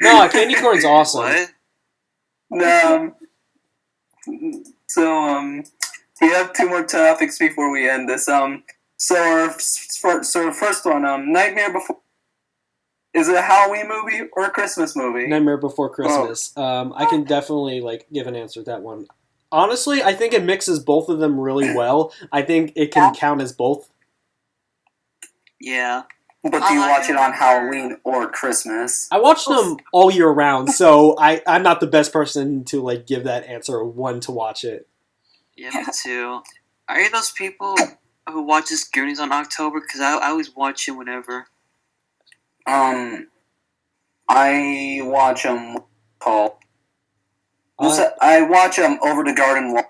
No, candy corn's awesome. What? So, we have two more topics before we end this. So our first one, Nightmare Before. Is it a Halloween movie or a Christmas movie? Nightmare Before Christmas. I can definitely, like, give an answer to that one. Honestly, I think it mixes both of them really well. I think it can count as both. Yeah. But do you watch it on Halloween or Christmas? I watch them all year round, so I'm not the best person to, like, give that answer or when to watch it. Yeah, me too. Are you those people who watches Goonies on October? Because I always watch it whenever. I watch them I watch them Over the Garden Wall.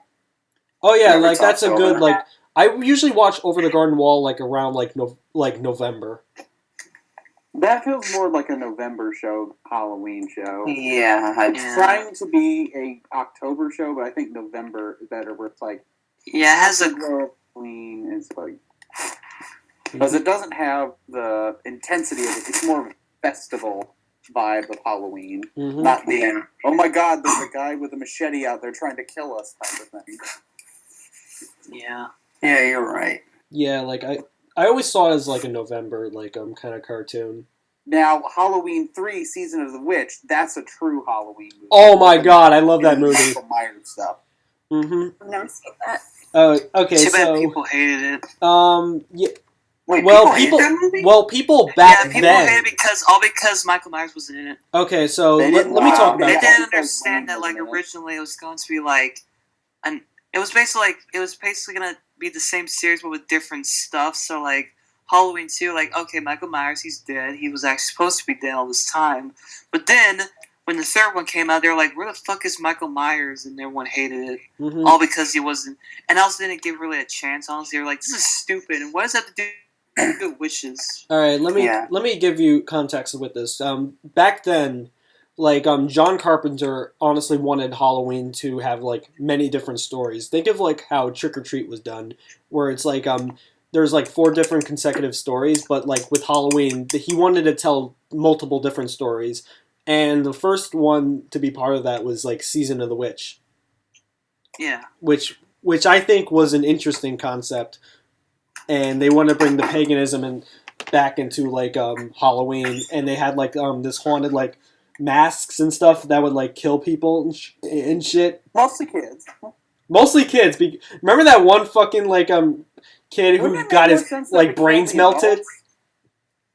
Oh yeah, like that's a good like. I usually watch Over the Garden Wall like around like November. That feels more like a November show, Halloween show. Yeah, I'm trying to be a October show, but I think November is better. Where it's like, yeah, it has a Halloween is like because it doesn't have the intensity of it. It's more of a festival vibe of Halloween, not the oh my god, there's a guy with a machete out there trying to kill us type of thing. Yeah. Yeah, you're right. Yeah, like I always saw it as like a November like kind of cartoon. Now, Halloween 3, Season of the Witch, that's a true Halloween movie. Oh my god, I love that movie. Myers stuff. I've never seen that. Okay, Too bad people hated it. Yeah. Wait, people back people then. hated it because Michael Myers was in it. Okay, so let me talk about They that. didn't understand that like originally it was going to be like it was basically gonna be the same series but with different stuff. So like Halloween 2, like okay, Michael Myers, he's dead. He was actually supposed to be dead all this time. But then when the third one came out, they were like, "Where the fuck is Michael Myers?" And everyone hated it, Mm-hmm. all because he wasn't. And also didn't give really a chance. Honestly, they were like, "This is stupid." And what does that have to do with witches? All right, let me give you context with this. Back then, like John Carpenter honestly wanted Halloween to have like many different stories. Think of like how Trick or Treat was done, where it's like there's like 4 different consecutive stories, but like with Halloween, he wanted to tell multiple different stories. And the first one to be part of that was like Season of the Witch. Yeah. Which I think was an interesting concept. And they want to bring the paganism and back into like Halloween, and they had like this haunted like masks and stuff that would like kill people and shit. Mostly kids. Mostly kids. Remember that one fucking like kid who got his like brains melted?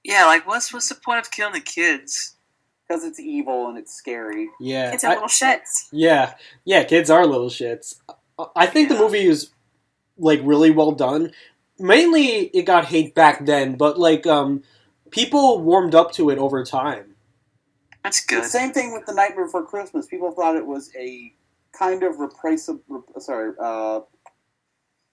Yeah, like what's the point of killing the kids? Because it's evil and it's scary. Yeah, Kids are little shits. Yeah, kids are little shits. I think the movie is like really well done. Mainly, it got hate back then, but like people warmed up to it over time. That's good. The same thing with The Nightmare Before Christmas. People thought it was a kind of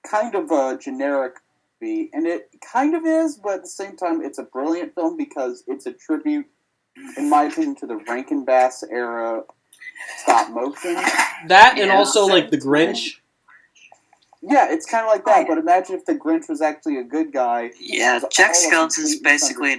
kind of a generic movie, and it kind of is, but at the same time, it's a brilliant film because it's a tribute, in my opinion, to the Rankin Bass era stop motion. That and also like The Grinch. Yeah, it's kind of like that, but imagine if the Grinch was actually a good guy. Yeah, Jack Skellington is basically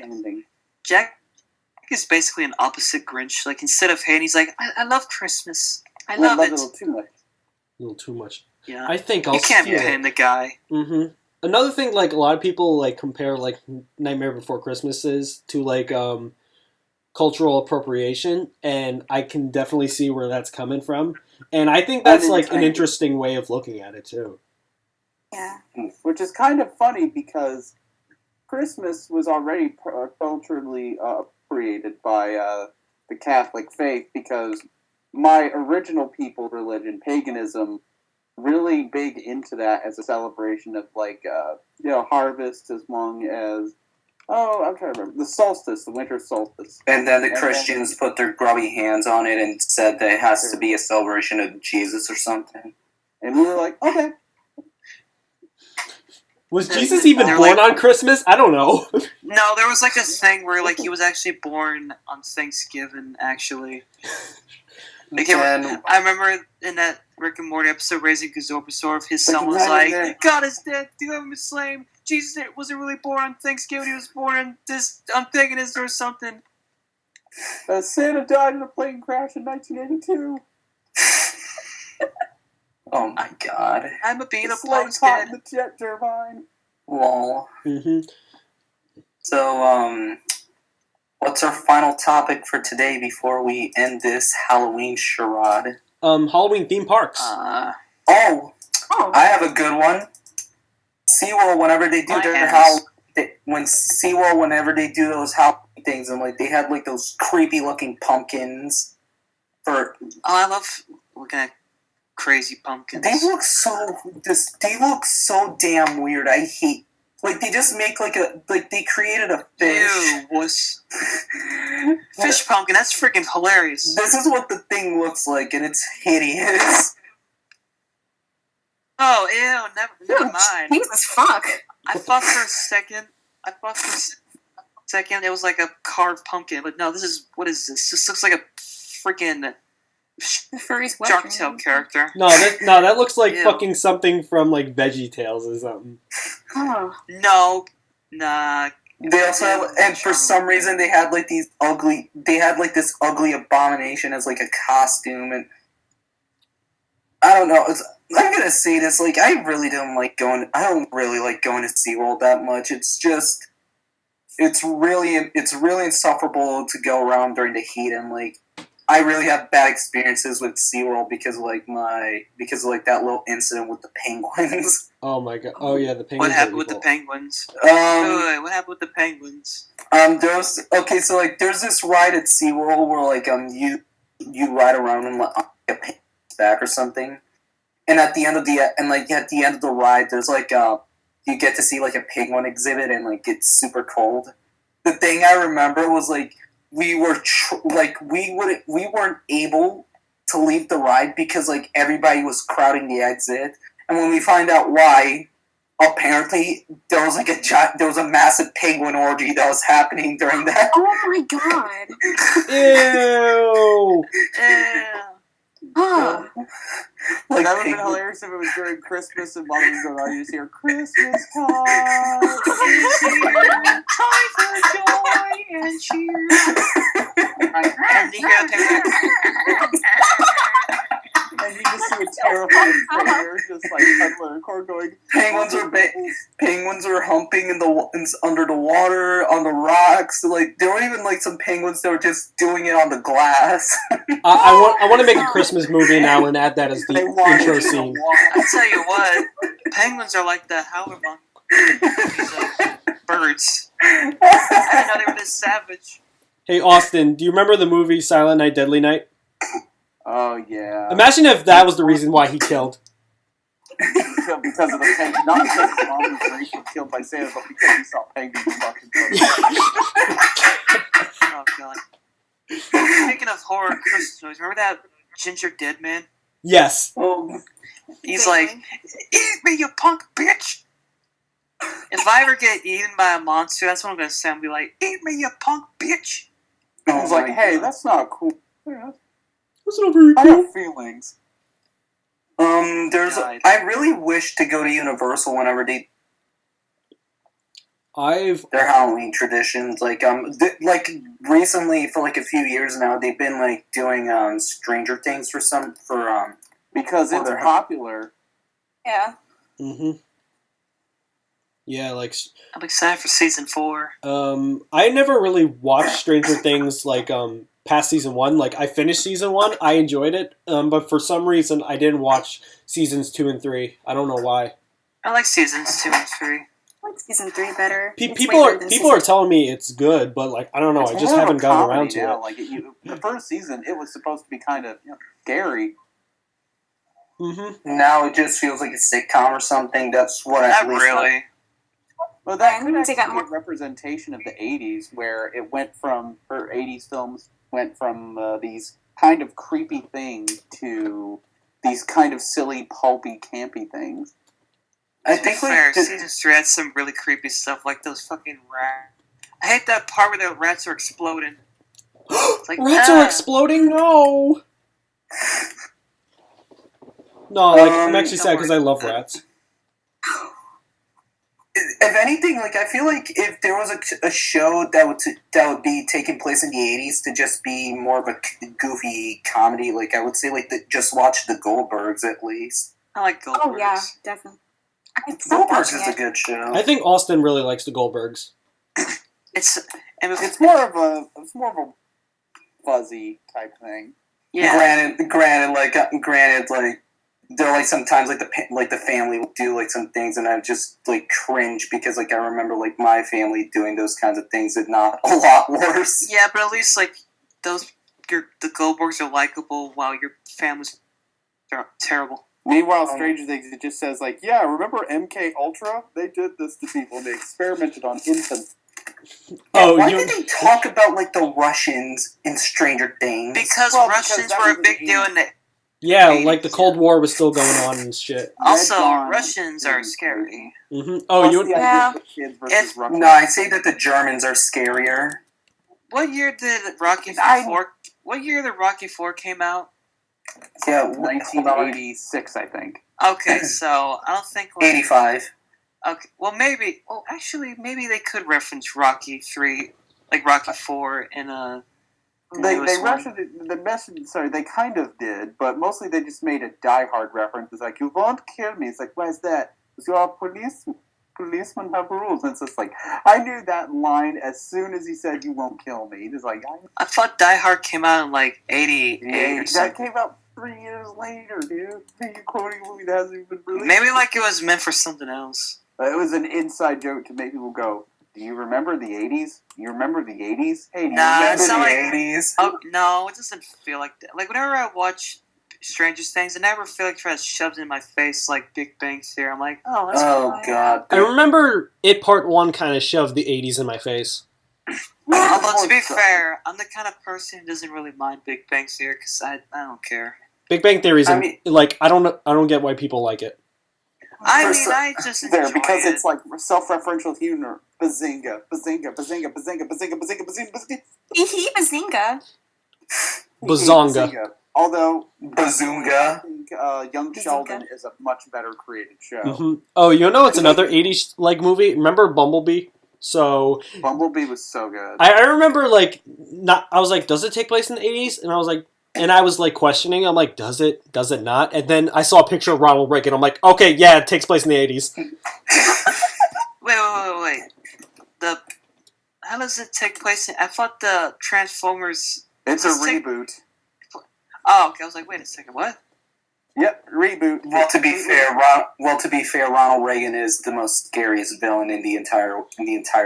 an opposite Grinch. Like, instead of hating, he's like, I love Christmas. I love it. A little too much. Yeah. I think I'll You can't be paying the guy. Mm-hmm. Another thing, like, a lot of people, like, compare, like, Nightmare Before Christmases to, like, cultural appropriation, and I can definitely see where that's coming from. And I think that's, like, an interesting way of looking at it, too. Yeah. Which is kind of funny because Christmas was already culturally appropriated by the Catholic faith, because my original people religion, paganism, really big into that as a celebration of like harvest, as long as I'm trying to remember the solstice, the winter solstice. And then the Christians put their grubby hands on it and said that it has to be a celebration of Jesus or something. And we were like, okay. Was Jesus even born on Christmas? I don't know. No, there was like a thing where like he was actually born on Thanksgiving, actually. Like, I remember in that Rick and Morty episode, Raising Gazorbasaur, his son was like, God is dead, do have him slain. Jesus wasn't really born on Thanksgiving, he was born on paganism or something. Santa died in a plane crash in 1982. Oh my god. I'm a beat up caught in the jet turbine. Lol. Mm-hmm. So, what's our final topic for today before we end this Halloween charade? Halloween theme parks. I have a good one. SeaWorld, whenever they do whenever they do those Halloween things, and like they had like those creepy looking pumpkins. I love looking at crazy pumpkins. They look so damn weird. I hate. Like, they just make, they created a fish. Ew, wuss. Fish pumpkin, that's freaking hilarious. This is what the thing looks like, and it's hideous. Oh, ew, never mind. Jesus, fuck. I thought for a second, it was like a carved pumpkin, but no, what is this? This looks like a freaking Shark Tale character. No, that looks like fucking something from like VeggieTales or something. Oh. No, nah. They also and for some reason they had like this ugly abomination as like a costume, and I don't know. I'm gonna say this, like I don't really like going to SeaWorld that much. It's really insufferable to go around during the heat, and like I really have bad experiences with SeaWorld because of that little incident with the penguins. Oh my god! Oh yeah, the penguins. What happened with the penguins? What happened with the penguins? There's this ride at SeaWorld where like you ride around on like a penguin's back or something, and at the end of the ride, there's like you get to see like a penguin exhibit, and like it's super cold. The thing I remember was like we weren't able to leave the ride because like everybody was crowding the exit, and when we find out why, apparently there was like a massive penguin orgy that was happening during that. Oh my god! Ew. Oh. Like, that would have been hilarious if it was during Christmas and while it was going on, you just hear Christmas time is here, time for joy and cheer. And you just see a terrified player just like huddling in a corner going, penguins are humping under the water on the rocks. Like there were even like some penguins that were just doing it on the glass. I want to make a Christmas movie now and add that as the intro scene. I tell you what, penguins are like the howler monkeys of birds. I didn't know they were this savage. Hey Austin, do you remember the movie Silent Night, Deadly Night? oh yeah. Imagine if that was the reason why he killed. Killed because of the penguin, not because his mom was racially killed by Santa, but because he saw penguins fucking. Oh god. Speaking of horror Christmas movies, remember that ginger dead man? Yes. He's like, eat me, you punk bitch! If I ever get eaten by a monster, that's what I'm gonna say. I'm gonna be like, eat me, you punk bitch! I was like, hey, that's not cool. That's not very I cool. have feelings. I really wish to go to Universal whenever their Halloween traditions, like recently for like a few years now, they've been like doing Stranger Things because it's popular. Yeah. Mhm. Yeah, like I'm excited for season 4. I never really watched Stranger Things like past season 1. Like I finished season 1, I enjoyed it, but for some reason I didn't watch seasons 2 and 3. I don't know why. I like seasons 2 and 3. I like season 3 better. People are telling me it's good, but like I don't know. I just haven't gotten around to it. Like the first season, it was supposed to be kind of scary. Mm-hmm. Now it just feels like a sitcom or something. That's what I Not really. Well, that could actually be a representation of the 80s, where it went from, or 80s films went from these kind of creepy things to these kind of silly, pulpy, campy things. I think season 3 had some really creepy stuff, like those fucking rats. I hate that part where the rats are exploding. Like, rats are exploding? No! No, like, I'm actually sad because I love rats. If anything, like I feel like if there was a show that would be taking place in the 80s to just be more of a goofy comedy, like I would say like just watch the Goldbergs at least. I like Goldbergs. Oh yeah, definitely. Goldbergs is a good show. I think Austin really likes the Goldbergs. It's more of a fuzzy type thing. Yeah. Granted, like there are like sometimes like the family will do like some things and I just like cringe because like I remember like my family doing those kinds of things and not a lot worse. Yeah, but at least like the Goldbergs are likable while your family's terrible. Meanwhile, Stranger Things, it just says like, yeah, remember MK Ultra? They did this to people. They experimented on infants. Why did they talk about like the Russians in Stranger Things? Because Russians were a big deal in the Yeah, like the Cold War was still going on and shit. Also, Russians are scary. Mm-hmm. Oh, yeah. No, I say that the Germans are scarier. What year did Rocky IV? What year did Rocky IV came out? Yeah, 1986, I think. Okay, so I don't think 85. Okay, well maybe. Well, actually, maybe they could reference Rocky 3, like Rocky 4 in a. They referenced the message. Sorry, they kind of did, but mostly they just made a Die Hard reference. It's like, you won't kill me. It's like, why is that? Because you're policemen have rules. And it's just like, I knew that line as soon as he said, you won't kill me. It's like, I thought Die Hard came out in like 88 or something. That came out 3 years later, dude. You're quoting a movie that hasn't even been released. Maybe like it was meant for something else. It was an inside joke to make people go, do you remember the 80s? You remember the 80s? Hey, do you remember the 80s? Oh, no, it doesn't feel like that. Like, whenever I watch Stranger Things, I never feel like it's shoved in my face like Big Bang Theory. I'm like, oh, that's cool. God. I remember It Part 1 kind of shoved the 80s in my face. Although to be fair, I'm the kind of person who doesn't really mind Big Bang Theory because I don't care. Big Bang Theory's I don't get why people like it. I just enjoy because it. it's like self-referential humor. Bazinga, bazinga, bazinga, bazinga, bazinga, bazinga, bazinga, bazinga. Bazinga. Bazonga. Although Bazunga. I think Young Sheldon is a much better created show. Mm-hmm. Oh, you know it's another 80s movie? Remember Bumblebee? So Bumblebee was so good. I remember I was like, does it take place in the 80s? And I was like questioning. I'm like, does it not? And then I saw a picture of Ronald Reagan. I'm like, okay, yeah, it takes place in the 80s. Wait. How does it take place? I thought the Transformers. It's a reboot. Oh, okay. I was like, wait a second, what? Yep, reboot. Well, to be fair, Ronald Reagan is the most scariest villain in the entire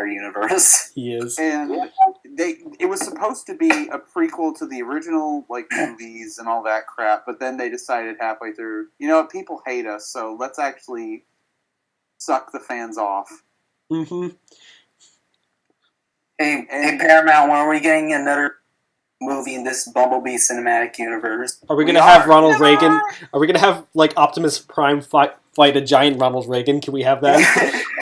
universe. He is. And it was supposed to be a prequel to the original movies and all that crap, but then they decided halfway through, you know what, people hate us, so let's actually suck the fans off. Mm-hmm. Hey, Paramount, when are we getting another movie in this Bumblebee cinematic universe? Are we gonna have Ronald Reagan? Are we gonna have Optimus Prime fight a giant Ronald Reagan? Can we have that?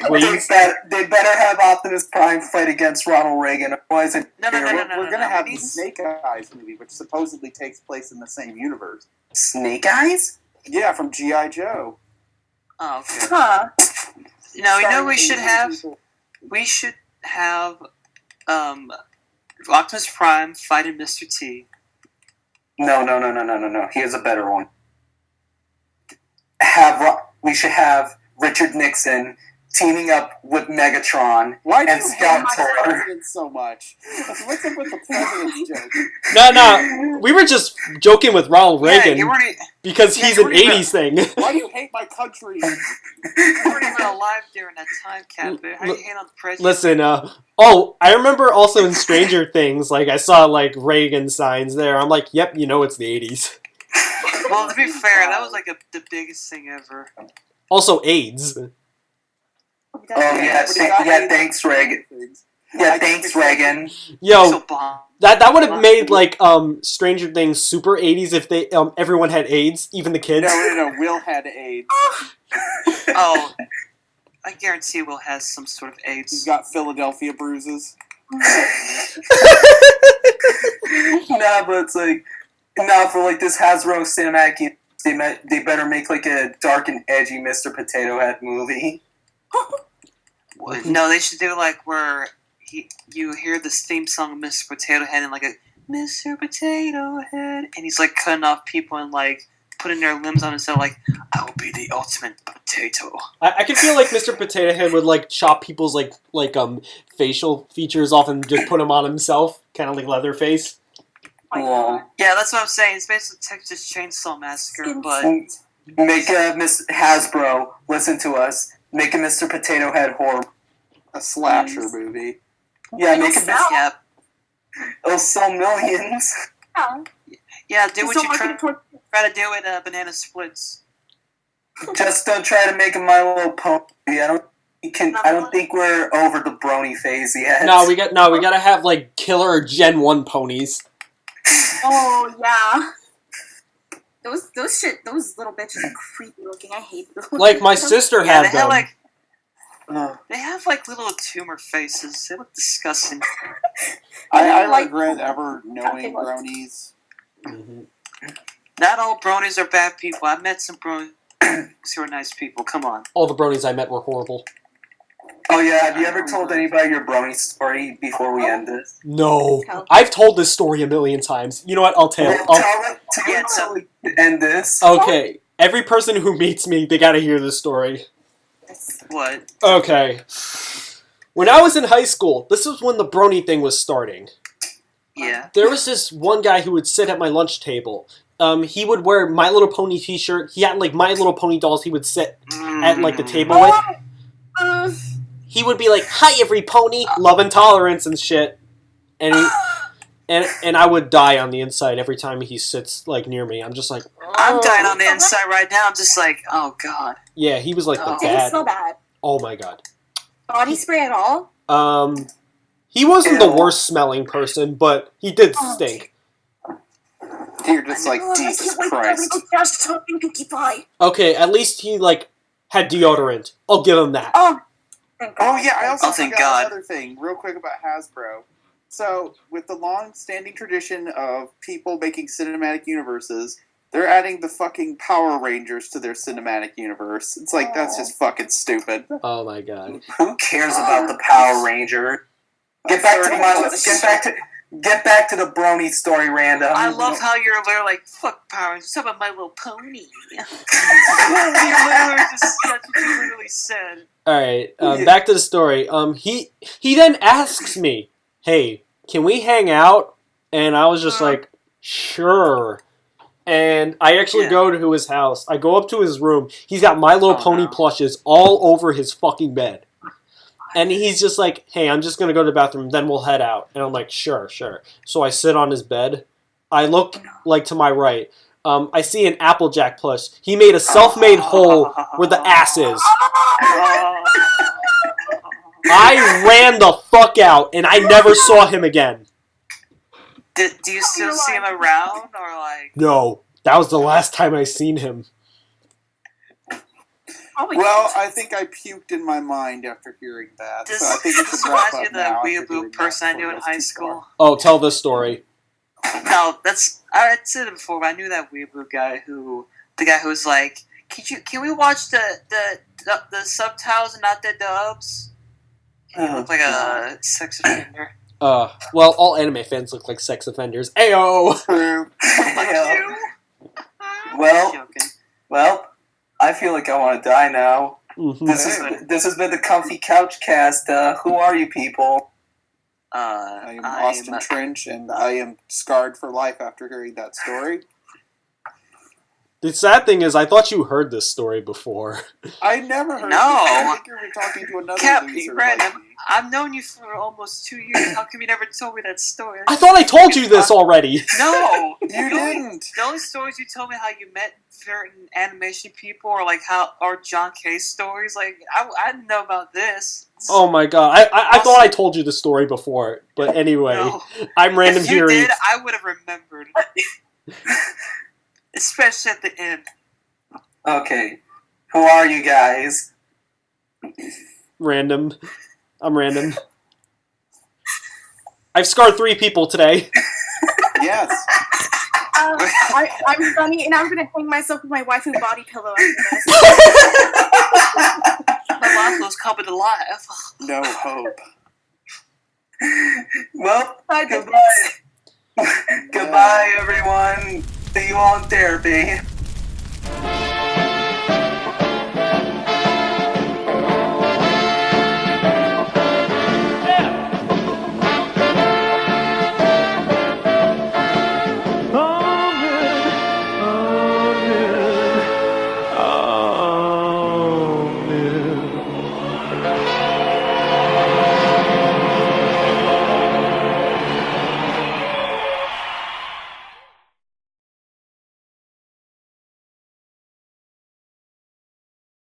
Please. They better have Optimus Prime fight against Ronald Reagan. Otherwise, we're gonna have the Snake Eyes movie, which supposedly takes place in the same universe. Snake Eyes? Yeah, from G.I. Joe. Oh, okay. Huh. We should have Optimus Prime fighting Mr. T. No. Here's a better one. We should have Richard Nixon teaming up with Megatron and Scout Tour. So much. What's up with the president's joke? No. We were just joking with Ronald Reagan because he's an 80s thing. Why do you hate my country? You weren't even alive during that time, CatBit. How do you hate on the president? Listen, I remember also in Stranger Things, I saw Reagan signs there. I'm like, yep, it's the 80s. Well, to be fair, that was the biggest thing ever. Also, AIDS. Oh yeah, thanks, Reagan. Yeah, thanks, Reagan. Yo, that would have made Stranger Things super 80s if they everyone had AIDS, even the kids. No. Will had AIDS. Oh, I guarantee Will has some sort of AIDS. He's got Philadelphia bruises. But it's for this Hasbro cinematic, they better make a dark and edgy Mr. Potato Head movie. No, they should do where you hear this theme song of Mr. Potato Head and a Mr. Potato Head, and he's cutting off people and putting their limbs on himself I will be the ultimate potato. I can feel Mr. Potato Head would chop people's facial features off and just put them on himself, kind of like Leatherface. Yeah, that's what I'm saying. It's basically Texas Chainsaw Massacre, but make a Miss Hasbro listen to us. Make a Mr. Potato Head horror. A slasher movie. Yeah, make a yeah. It'll sell millions. Yeah, do what you try to do with Banana Splits. Just don't try to make a My Little Pony. I don't think we're over the brony phase yet. No, we gotta have killer Gen 1 ponies. Oh yeah. Those little bitches are creepy looking. I hate them. My sister had them. They have little tumor faces. They look disgusting. I regret ever knowing bronies. Mm-hmm. Not all bronies are bad people. I've met some bronies who are nice people. Come on. All the bronies I met were horrible. Oh yeah, have you ever told anybody your brony story before we end this? No. I've told this story a million times. You know what? I'll tell it end this. Okay. Every person who meets me, they gotta hear this story. What? Okay. When I was in high school, this was when the brony thing was starting. Yeah. There was this one guy who would sit at my lunch table. He would wear My Little Pony t-shirt. He had My Little Pony dolls he would sit at the table with. He would be like, "Hi, every pony," love and tolerance and shit. And I would die on the inside every time he sits near me. I'm just like, oh. I'm dying on the inside right now. I'm just like, oh god. Yeah, he was the Did bad. he smell bad? Oh my god. Body spray at all? He wasn't the worst smelling person, but he did stink. You're just like, Jesus Christ. Okay, at least he, like, had deodorant. I'll give him that. Oh yeah, I also thank forgot God. another thing, real quick about Hasbro. So, with the long-standing tradition of people making cinematic universes, they're adding the fucking Power Rangers to their cinematic universe. It's like, that's just fucking stupid. Oh my god. Who cares about the Power Ranger? Get back to the Brony story, Random. I love how you're literally like, fuck Power Rangers, talk about My Little Pony. You literally said. Alright, back to the story. He then asks me, hey, can we hang out? And I was just like, sure. And I actually go to his house. I go up to his room. He's got My Little Pony plushes all over his fucking bed. And he's just like, hey, I'm just going to go to the bathroom, then we'll head out. And I'm like, sure. So I sit on his bed. I look, like, to my right. I see an Applejack plush. He made a self-made hole where the ass is. I ran the fuck out, and I never saw him again. Do you still see him around, or like? No, that was the last time I seen him. Well, I think I puked in my mind after hearing that. This so I think it's reminds me of that weeaboo person I knew in high school. Oh, tell this story. No, I said it before, but I knew that weeaboo guy the guy who was like, can we watch the subtitles and not the dubs? He looked like a sex offender. Well, all anime fans look like sex offenders. Ayo! Well, I feel like I want to die now. Mm-hmm. This has been the Comfy Couch Cast. Who are you people? I am Austin Trench, and I am scarred for life after hearing that story. The sad thing is, I thought you heard this story before. I never heard No. I think you were talking to another loser. Random. I've known you for almost 2 years. How come you never told me that story? I thought I told you this already. No! You didn't! The only stories you told me how you met certain animation people or John K stories, like, I didn't know about this. Oh my god, I thought I told you the story before, but anyway, No. I'm random if you hearing. did, I would have remembered. Especially at the end. Okay, who are you guys? Random. I'm random. I've scarred 3 people today. Yes. I'm Sunny, and I'm going to hang myself with my waifu body pillow after this. My life was coming to life. No hope. Well, goodbye. Goodbye, everyone. See you all in therapy.